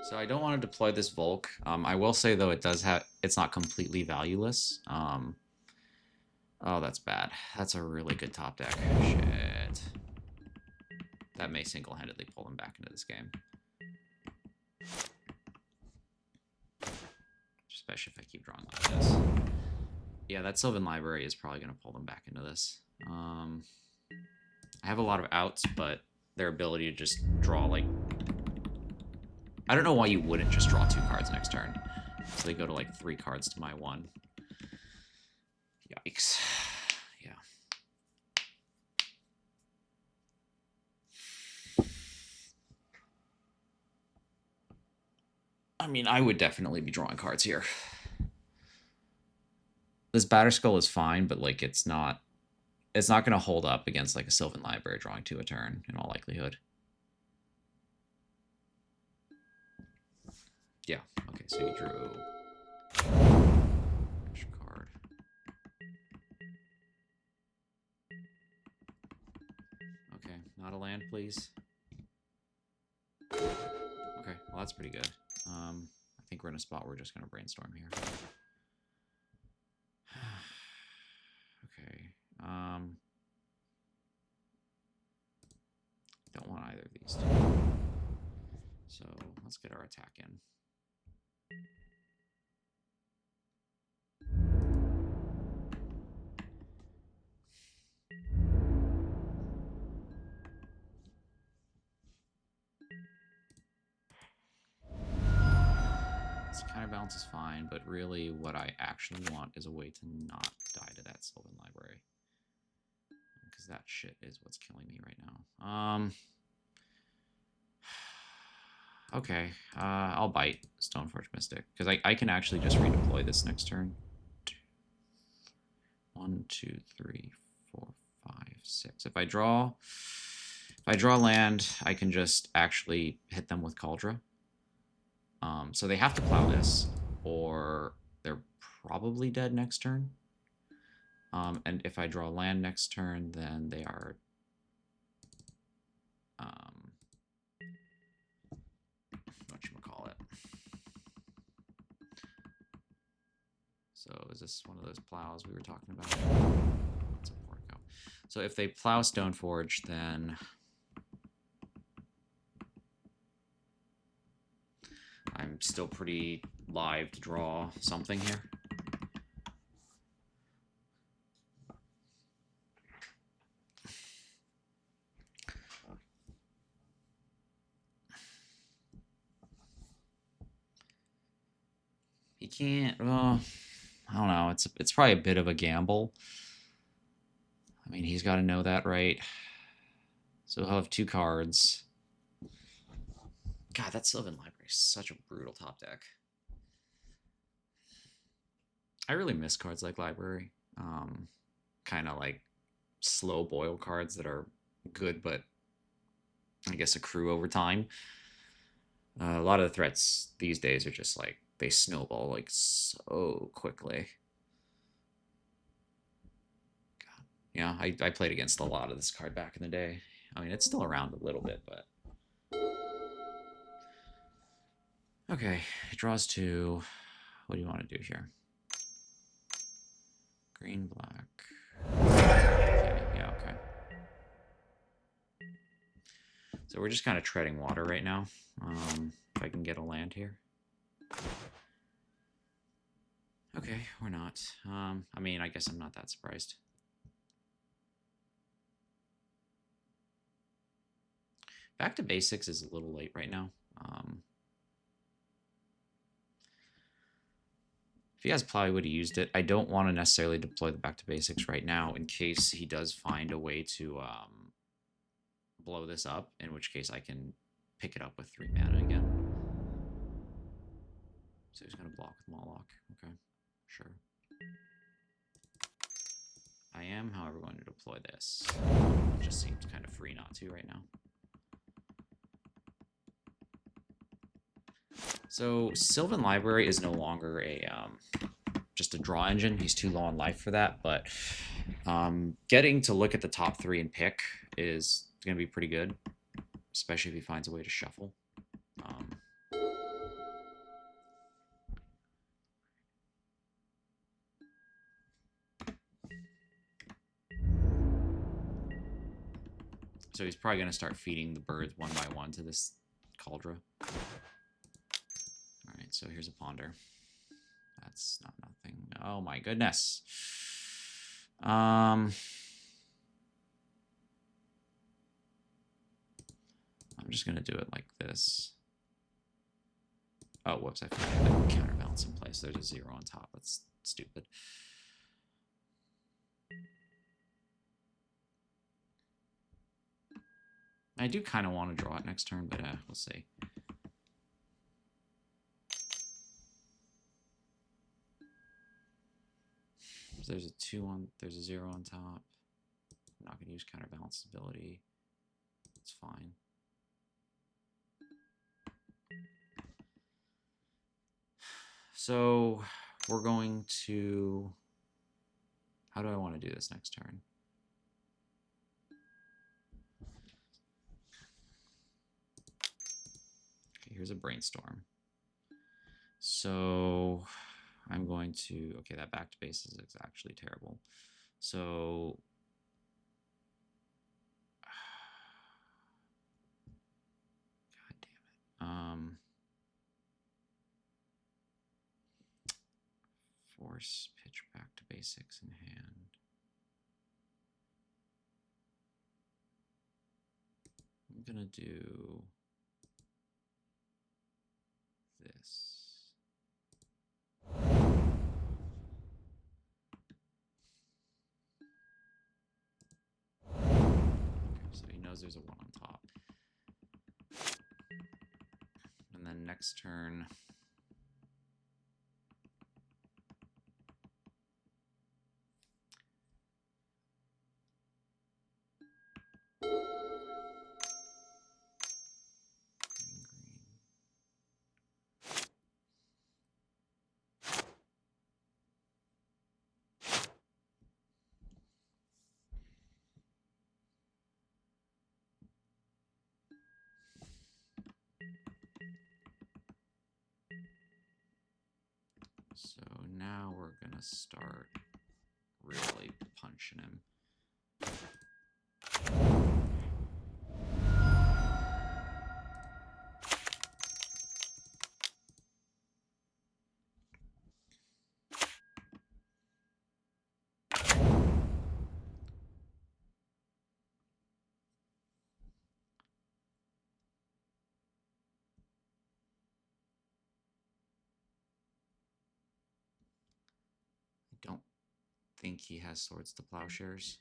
Speaker 1: So I don't want to deploy this Volk. I will say though it's not completely valueless. Oh, that's bad. That's a really good top deck. Shit. That may single-handedly pull them back into this game. Especially if I keep drawing like this. Yeah, that Sylvan Library is probably going to pull them back into this. I have a lot of outs, but their ability to just draw, like... I don't know why you wouldn't just draw 2 cards next turn. So they go to, like, 3 cards to my 1. Yikes. Yeah. I mean, I would definitely be drawing cards here. This Batterskull is fine, but, like, it's not going to hold up against, like, a Sylvan Library drawing 2 a turn, in all likelihood. Yeah, okay, so you drew... Which card? Okay, not a land, please. Okay, well, that's pretty good. I think we're in a spot where we're just going to brainstorm here. Okay. Don't want either of these two. So let's get our attack in. This counterbalance is fine, but really what I actually want is a way to not die to that Sylvan Library. Because that shit is what's killing me right now. Okay, I'll bite Stoneforge Mystic. Because I can actually just redeploy this next turn. 1, 2, 3, 4, 5, 6. If I draw land, I can just actually hit them with Cauldra. So they have to plow this, or they're probably dead next turn. And if I draw land next turn, then they are... whatchamacallit. So is this one of those plows we were talking about? It's a Portico. So if they plow Stoneforge, then... I'm still pretty live to draw something here. He can't, well, I don't know. It's probably a bit of a gamble. I mean, he's got to know that, right? So he'll have 2 cards. God, that Sylvan Library is such a brutal top deck. I really miss cards like Library. Kind of like slow boil cards that are good, but I guess accrue over time. A lot of the threats these days are just like, they snowball like so quickly. God. Yeah, I played against a lot of this card back in the day. I mean, it's still around a little bit, but... Okay, it draws 2. What do you want to do here? Green, black. Okay, yeah, okay. So we're just kind of treading water right now. If I can get a land here. Okay, we're not. I mean, I guess I'm not that surprised. Back to basics is a little late right now. If he has plow, he would have used it. I don't want to necessarily deploy the back to basics right now in case he does find a way to blow this up, in which case I can pick it up with 3 mana again. So he's going to block with Moloch. Okay, sure. I am, however, going to deploy this. It just seems kind of free not to right now. So Sylvan Library is no longer a just a draw engine. He's too low on life for that, but getting to look at the top 3 and pick is going to be pretty good, especially if he finds a way to shuffle. So he's probably going to start feeding the birds one by one to this cauldron. All right, so here's a ponder. That's not nothing. Oh my goodness. I'm just going to do it like this. Oh, whoops, I forgot to counterbalance in place. There's a 0 on top. That's stupid. I do kind of want to draw it next turn, but we'll see. So there's a 2 on, there's a 0 on top. I'm not going to use counterbalance ability. It's fine. So we're going to, how do I want to do this next turn? Okay, here's a brainstorm. So I'm going to, okay, that back to base is actually terrible. So God damn it. Force pitch back to basics in hand. I'm gonna do this. Okay, so he knows there's a 1 on top. And then next turn, so now we're gonna start really punching him. I don't think he has swords to plowshares.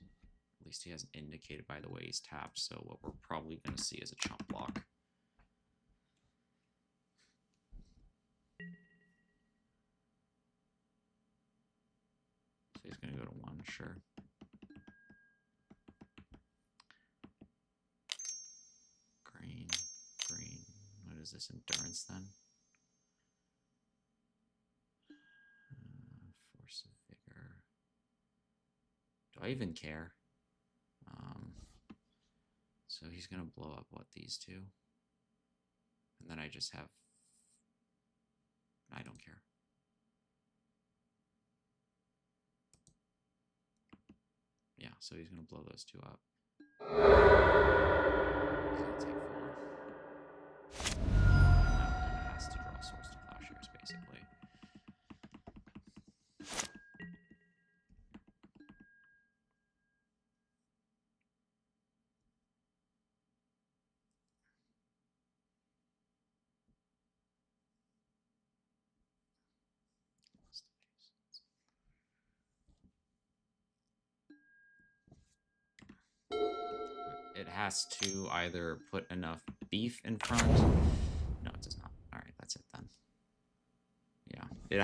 Speaker 1: At least he hasn't indicated by the way he's tapped, so what we're probably going to see is a chump block. So he's going to go to 1, sure. Green, green. What is this, endurance then? Force of vigor. Do I even care? So he's going to blow up, what, these two? And then I just have... I don't care. Yeah, so he's going to blow those 2 up. He's going to take 4. Now he has to draw swords to plowshares, basically. It has to either put enough beef in front. No, it does not. All right, that's it then. Yeah, he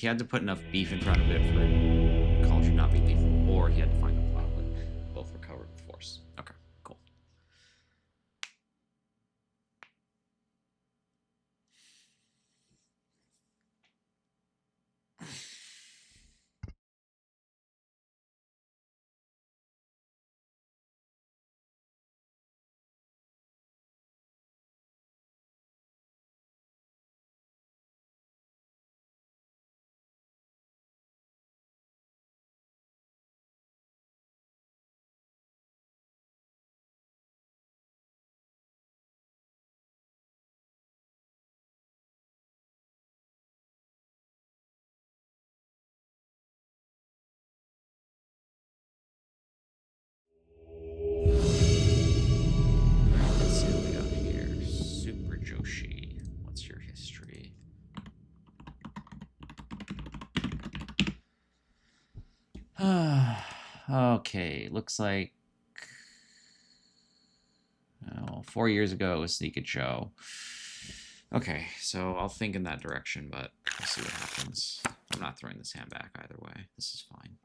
Speaker 1: had to put enough beef in front of it for culture not be lethal, or he had to find the plow, but both recovered with force. Okay. Okay, looks like 4 years ago it was Sneak and Show. Okay, so I'll think in that direction, but we'll see what happens. I'm not throwing this hand back either way. This is fine.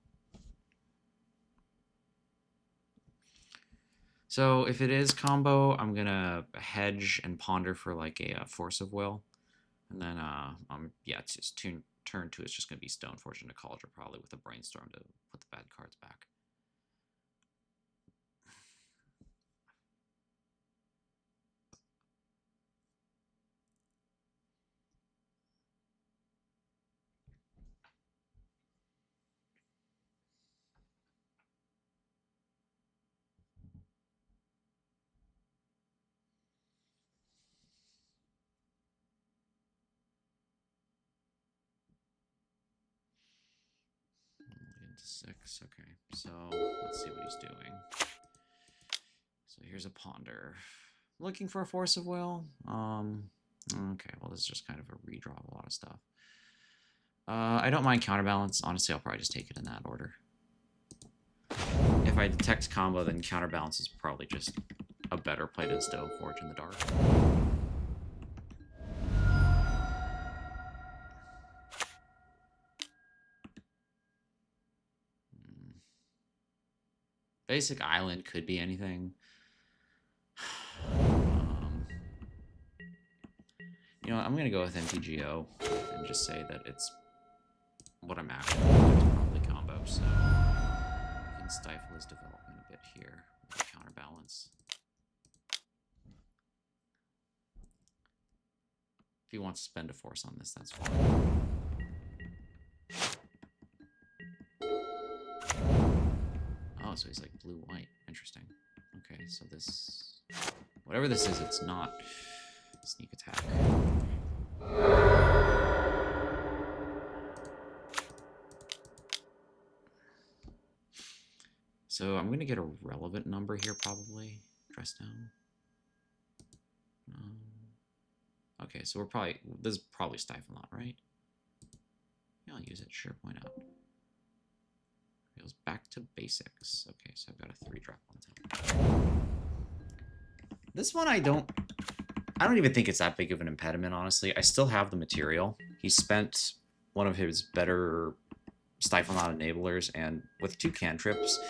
Speaker 1: So if it is combo, I'm gonna hedge and ponder for like a Force of Will, and then yeah, it's just turn 2 is just gonna be Stoneforge into Cauldron probably with a Brainstorm to put the bad cards back. Into 6. Okay, so let's see what he's doing. So here's a ponder. Looking for a Force of Will. Okay, well this is just kind of a redraw of a lot of stuff. I don't mind Counterbalance. Honestly, I'll probably just take it in that order. If I detect combo, then Counterbalance is probably just a better play than Stoneforge in the dark. Basic Island could be anything. You know, I'm going to go with MTGO and just say that it's what I'm after. It's probably combo, so we can stifle his development a bit here with a Counterbalance. If he wants to spend a Force on this, that's fine. Oh, so he's like blue-white. Interesting. Okay, so this... Whatever this is, it's not sneak attack. So I'm going to get a relevant number here, probably. Dress down. Okay, so we're probably... This is probably Stifle Knot, right? Yeah, I'll use it. Sure, why not? Goes back to basics. Okay, so I've got a 3-drop on top. This one I don't even think it's that big of an impediment, honestly. I still have the material. He spent one of his better Stifle Knot enablers, and with 2 cantrips,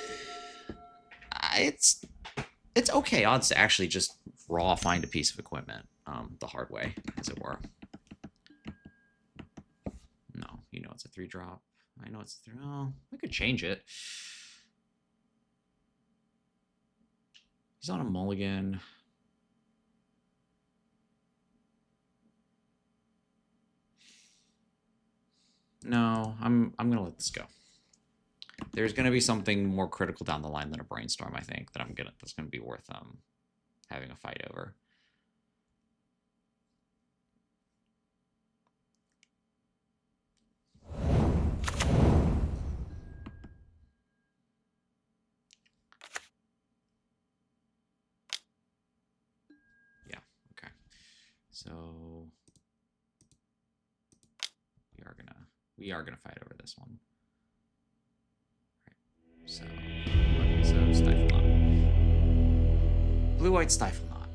Speaker 1: it's okay odds to actually just raw find a piece of equipment the hard way, as it were. No, you know it's a 3-drop. I know it's 3. Oh, I could change it. He's on a mulligan. No, I'm gonna let this go. There's gonna be something more critical down the line than a Brainstorm, I think, that's gonna be worth having a fight over. Yeah, okay. So we are gonna fight over this one. Right. So Stifle Knot. Blue-white Stifle Knot.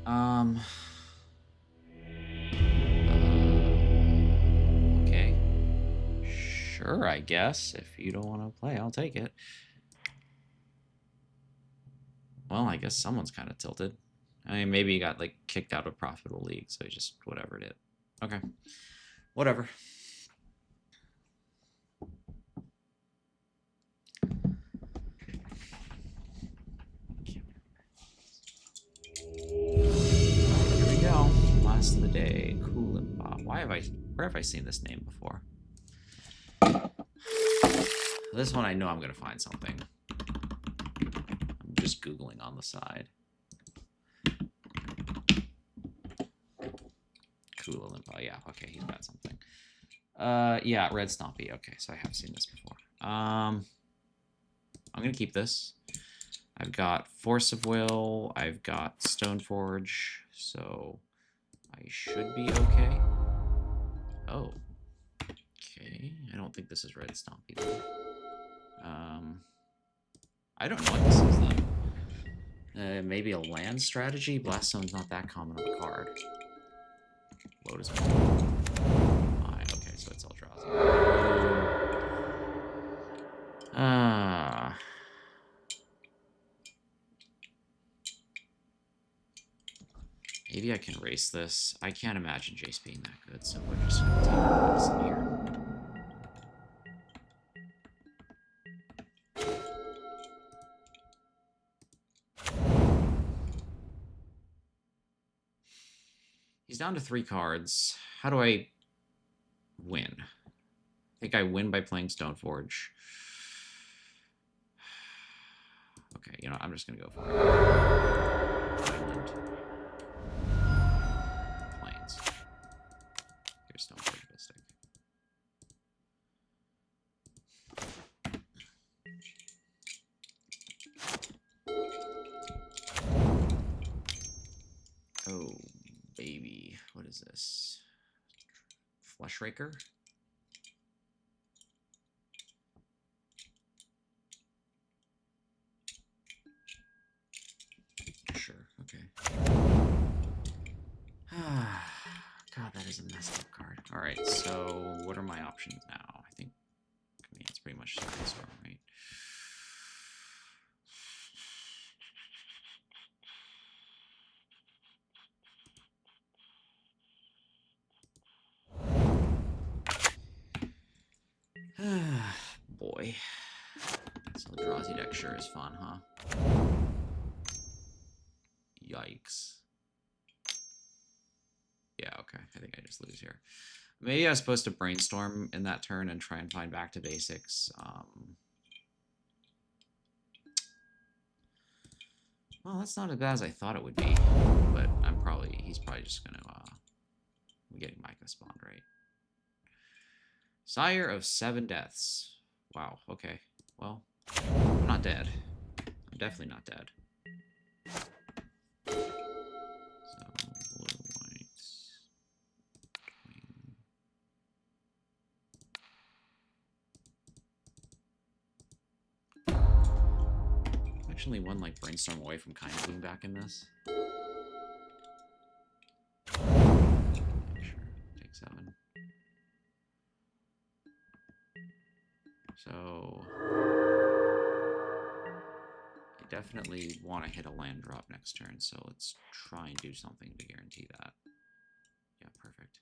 Speaker 1: Okay. Sure, I guess. If you don't want to play, I'll take it. Well, I guess someone's kind of tilted. I mean, maybe he got, like, kicked out of a profitable league, so he just whatever did. Okay. Whatever. Here we go. Last of the day. Cool and Bob. Where have I seen this name before? This one I know I'm gonna find something. I'm just Googling on the side. Cool and Bob. Yeah, okay, he's got something. Yeah, Red Stompy. Okay, so I have seen this before. I'm gonna keep this. I've got Force of Will, I've got Stoneforge, so I should be okay. Oh. Okay, I don't think this is Red Stompy though. I don't know what this is, though. Maybe a land strategy? Blast Zone's not that common of a card. Lotus Ball. Okay, so it's Eldrazi. Maybe I can race this. I can't imagine Jace being that good, so we're just going to take medicine here. He's down to 3 cards. How do I win? I think I win by playing Stoneforge. Okay, you know, I'm just going to go for it. Island. Plains. Here's Stoneforge Mystic. Oh, baby. What is this? Flesh Raker? Sure, okay. God, that is a messed up card. Alright, so what are my options now? I mean, it's pretty much Storm, right? Boy. So the Eldrazi deck sure is fun, huh? Yikes. Yeah, okay. I think I just lose here. Maybe I was supposed to brainstorm in that turn and try and find back to basics. Well, that's not as bad as I thought it would be, but he's probably just going to, I'm getting Micah spawned, right? Sire of 7 deaths. Wow, okay. Well, I'm not dead. I'm definitely not dead. So, blue, white, twin. Actually one like brainstorm away from kind of being back in this. Sure, take 7. So I definitely want to hit a land drop next turn, so let's try and do something to guarantee that. Yeah, perfect.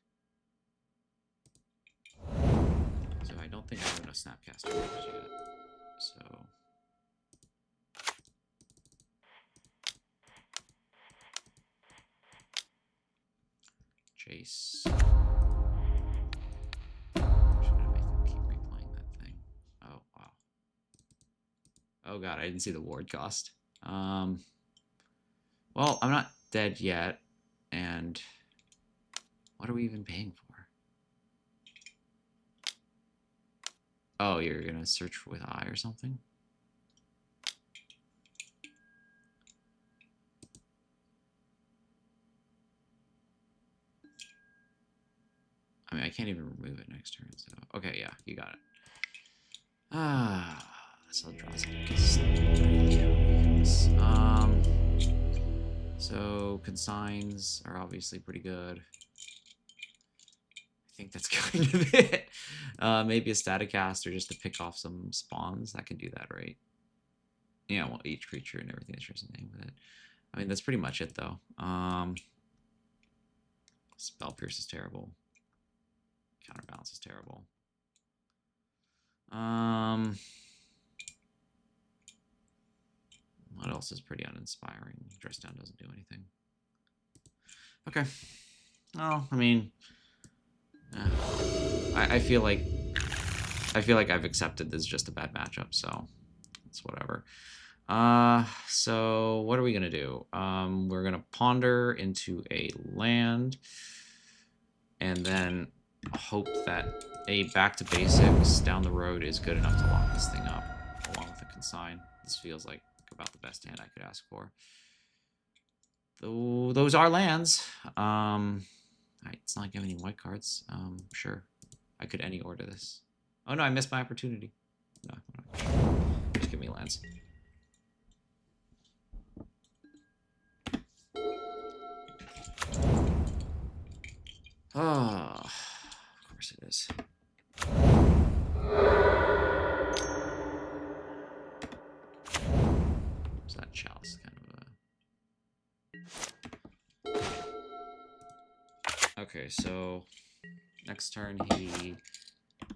Speaker 1: So I don't think I have enough Snapcaster cards yet. So Chase. Should I make them keep replaying that thing? Oh, wow. Oh god, I didn't see the ward cost. Well, I'm not dead yet, and what are we even paying for? Oh, you're gonna search with I or something? I mean, I can't even remove it next turn, so... Okay, yeah, you got it. This Eldrazi deck is pretty ridiculous. So, consigns are obviously pretty good. I think that's kind of it. Maybe a Staticaster just to pick off some spawns. That can do that, right? Yeah, well, each creature and everything that shares a name with it. I mean, that's pretty much it, though. Spell Pierce is terrible. Counterbalance is terrible. What else is pretty uninspiring? Dress Down doesn't do anything. Okay. Well, I mean, I feel like I've accepted this is just a bad matchup, so it's whatever. So what are we gonna do? We're gonna ponder into a land, and then hope that a back to basics down the road is good enough to lock this thing up, along with the consign. This feels like about the best hand I could ask for. Though those are lands. It's not giving any white cards. Sure, I could any order this. Oh no, I missed my opportunity. No, lands. Oh, of course it is. So that chalice kind of a... Okay, so next turn he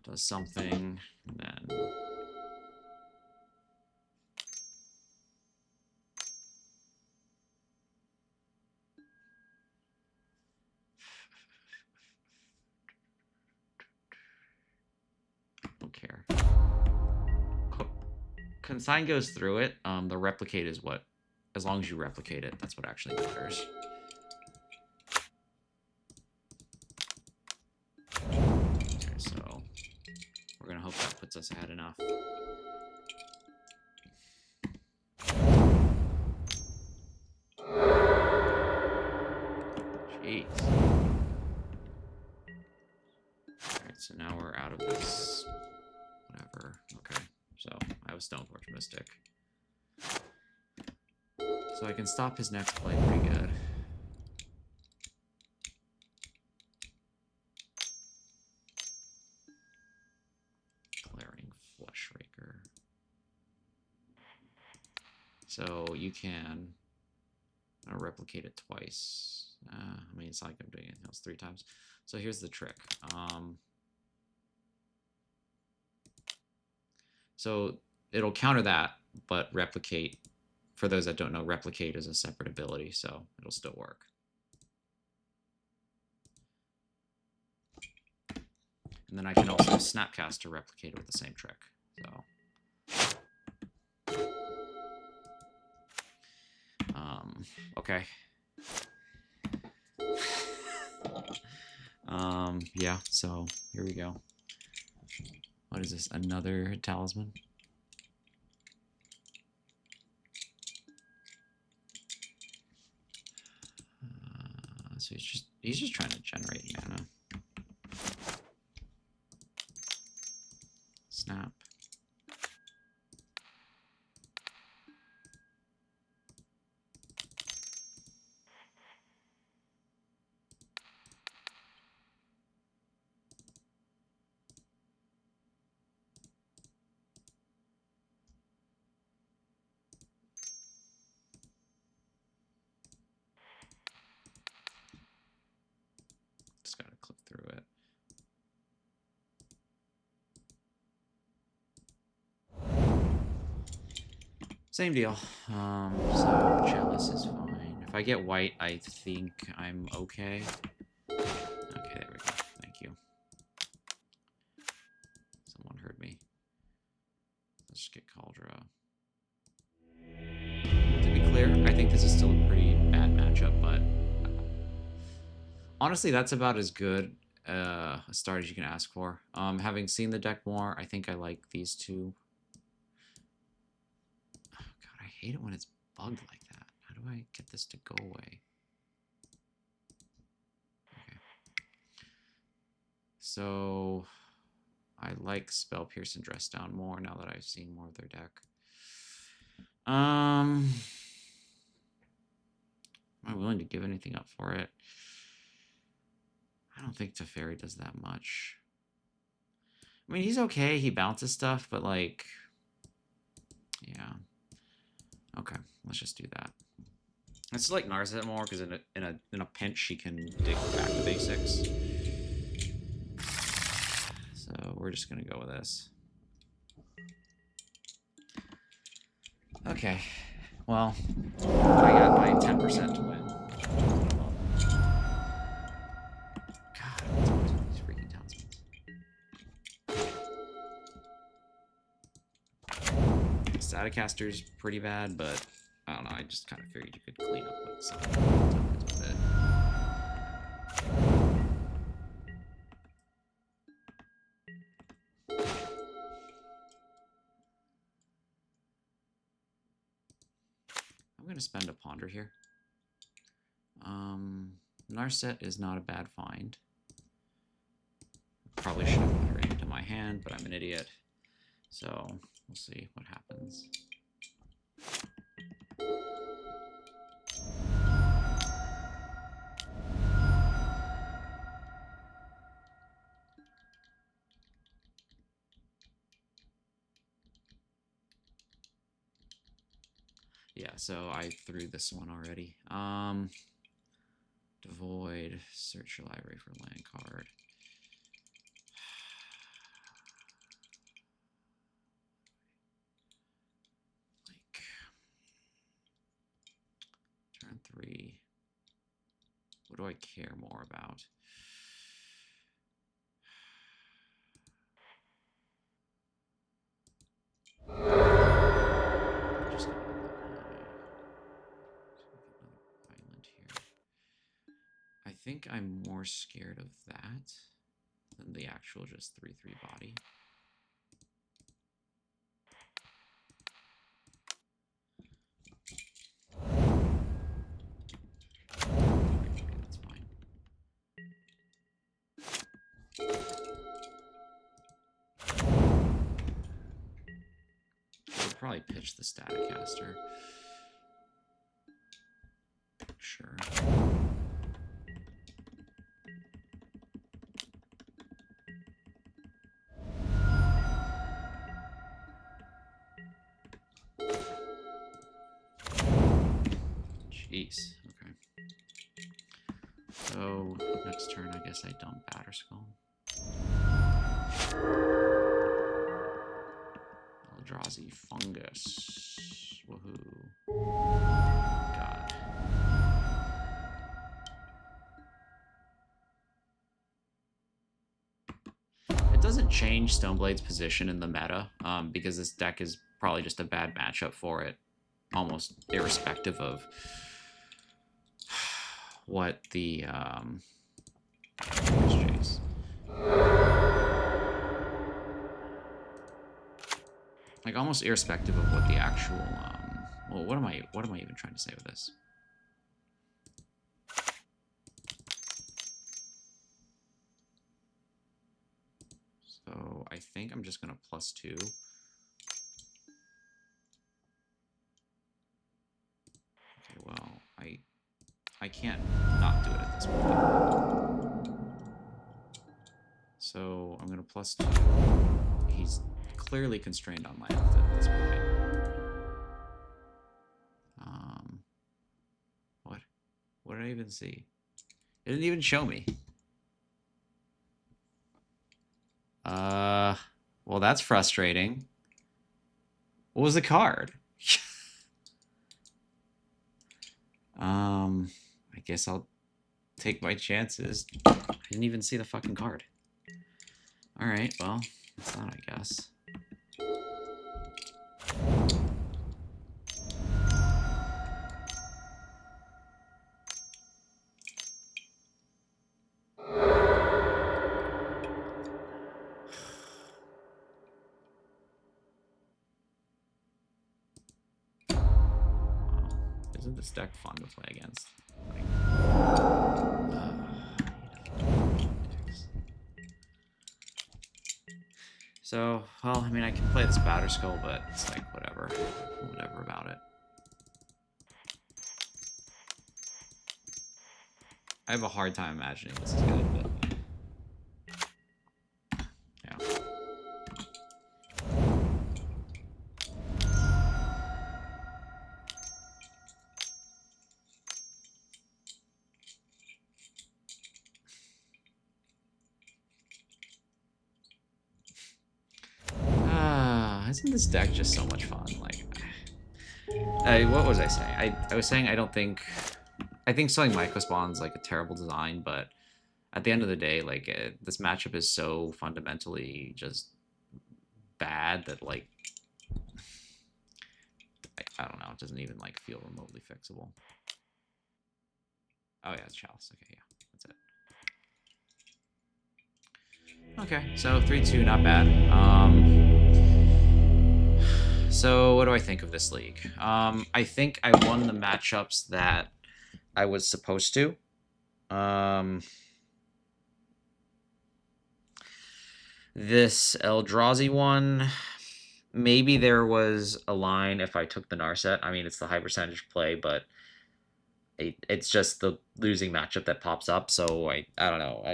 Speaker 1: does something, and then... Don't care. Consign goes through it. The replicate is what, as long as you replicate it, that's what actually matters. Okay, so we're gonna hope that puts us ahead enough. Jeez. Alright, so now we're out of this. Whatever. Okay, so I have a Stoneforge Mystic. So I can stop his next play pretty good. Glaring Fleshraker. So you can replicate it twice. I mean, it's not like I'm doing anything else 3 times. So here's the trick. So it'll counter that, but replicate, for those that don't know, replicate is a separate ability, so it'll still work. And then I can also Snapcast to replicate it with the same trick. So, okay. Yeah, so here we go. What is this? Another talisman? So he's just trying to generate mana. Snap. Just gotta click through it. Same deal. So chalice is fine. If I get white, I think I'm okay. Okay, there we go. Thank you. Someone heard me. Let's just get Cauldra. To be clear, I think this is still a pretty bad matchup, but honestly, that's about as good a start as you can ask for. Having seen the deck more, I think I like these two. Oh god, I hate it when it's bugged like that. How do I get this to go away? Okay. So I like Spell Pierce and Dress Down more now that I've seen more of their deck. Am I willing to give anything up for it? I don't think Teferi does that much. I mean, he's okay. He bounces stuff, but like, yeah. Okay, let's just do that. I still like Narset more because in a pinch she can dig back to basics. So we're just gonna go with this. Okay. Well, I got my 10% to win. God, what's always with these freaking talismans? Staticaster's pretty bad, but I don't know. I just kind of figured you could clean up like some tokens with it. I'm gonna spend a ponder here. Narset is not a bad find. Probably should have put her into my hand, but I'm an idiot. So we'll see what happens. so I threw this one already. Devoid, search your library for land card. Like, turn 3. What do I care more about? Just gonna get another island here. I think I'm more scared of that than the actual just 3/3 body. That's fine. I'll probably pitch the Staticaster. Sure. Jeez. Okay. So next turn, I guess I dump Batterskull. Eldrazi Fungus. Woohoo. God. It doesn't change Stoneblade's position in the meta, because this deck is probably just a bad matchup for it, almost irrespective of what the Jace. Like almost irrespective of what the actual well, what am I even trying to say with this? So I think I'm just gonna +2. Okay, well, I can't not do it at this point. So I'm gonna +2. He's clearly constrained on land at this point. What did I even see? It didn't even show me. Well, that's frustrating. What was the card? I guess I'll take my chances. I didn't even see the fucking card. Alright, well, that's that, I guess. Isn't this deck fun to play against? Like, so, well, I mean, I can play this Batterskull, but it's like, whatever about it. I have a hard time imagining this is good, but yeah. Isn't this deck just so much fun? Like, what was I saying? I was saying I think selling Microspawn's like a terrible design, but at the end of the day, like this matchup is so fundamentally just bad that like I don't know, it doesn't even like feel remotely fixable. Oh yeah, it's Chalice. Okay, yeah, that's it. Okay, so 3-2, not bad. So what do I think of this league? I think I won the matchups that I was supposed to. This Eldrazi one, maybe there was a line if I took the Narset. I mean, it's the high percentage play, but it's just the losing matchup that pops up. So I don't know.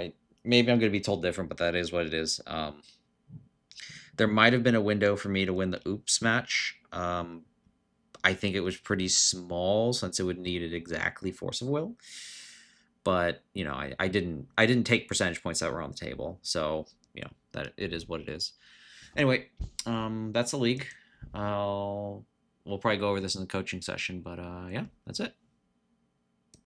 Speaker 1: Maybe I'm going to be told different, but that is what it is. There might have been a window for me to win the Oops match. I I think it was pretty small since it would needed exactly force of will. But I didn't take percentage points that were on the table, so that it is what it is. Anyway, that's the league. We'll probably go over this in the coaching session, but yeah, that's it.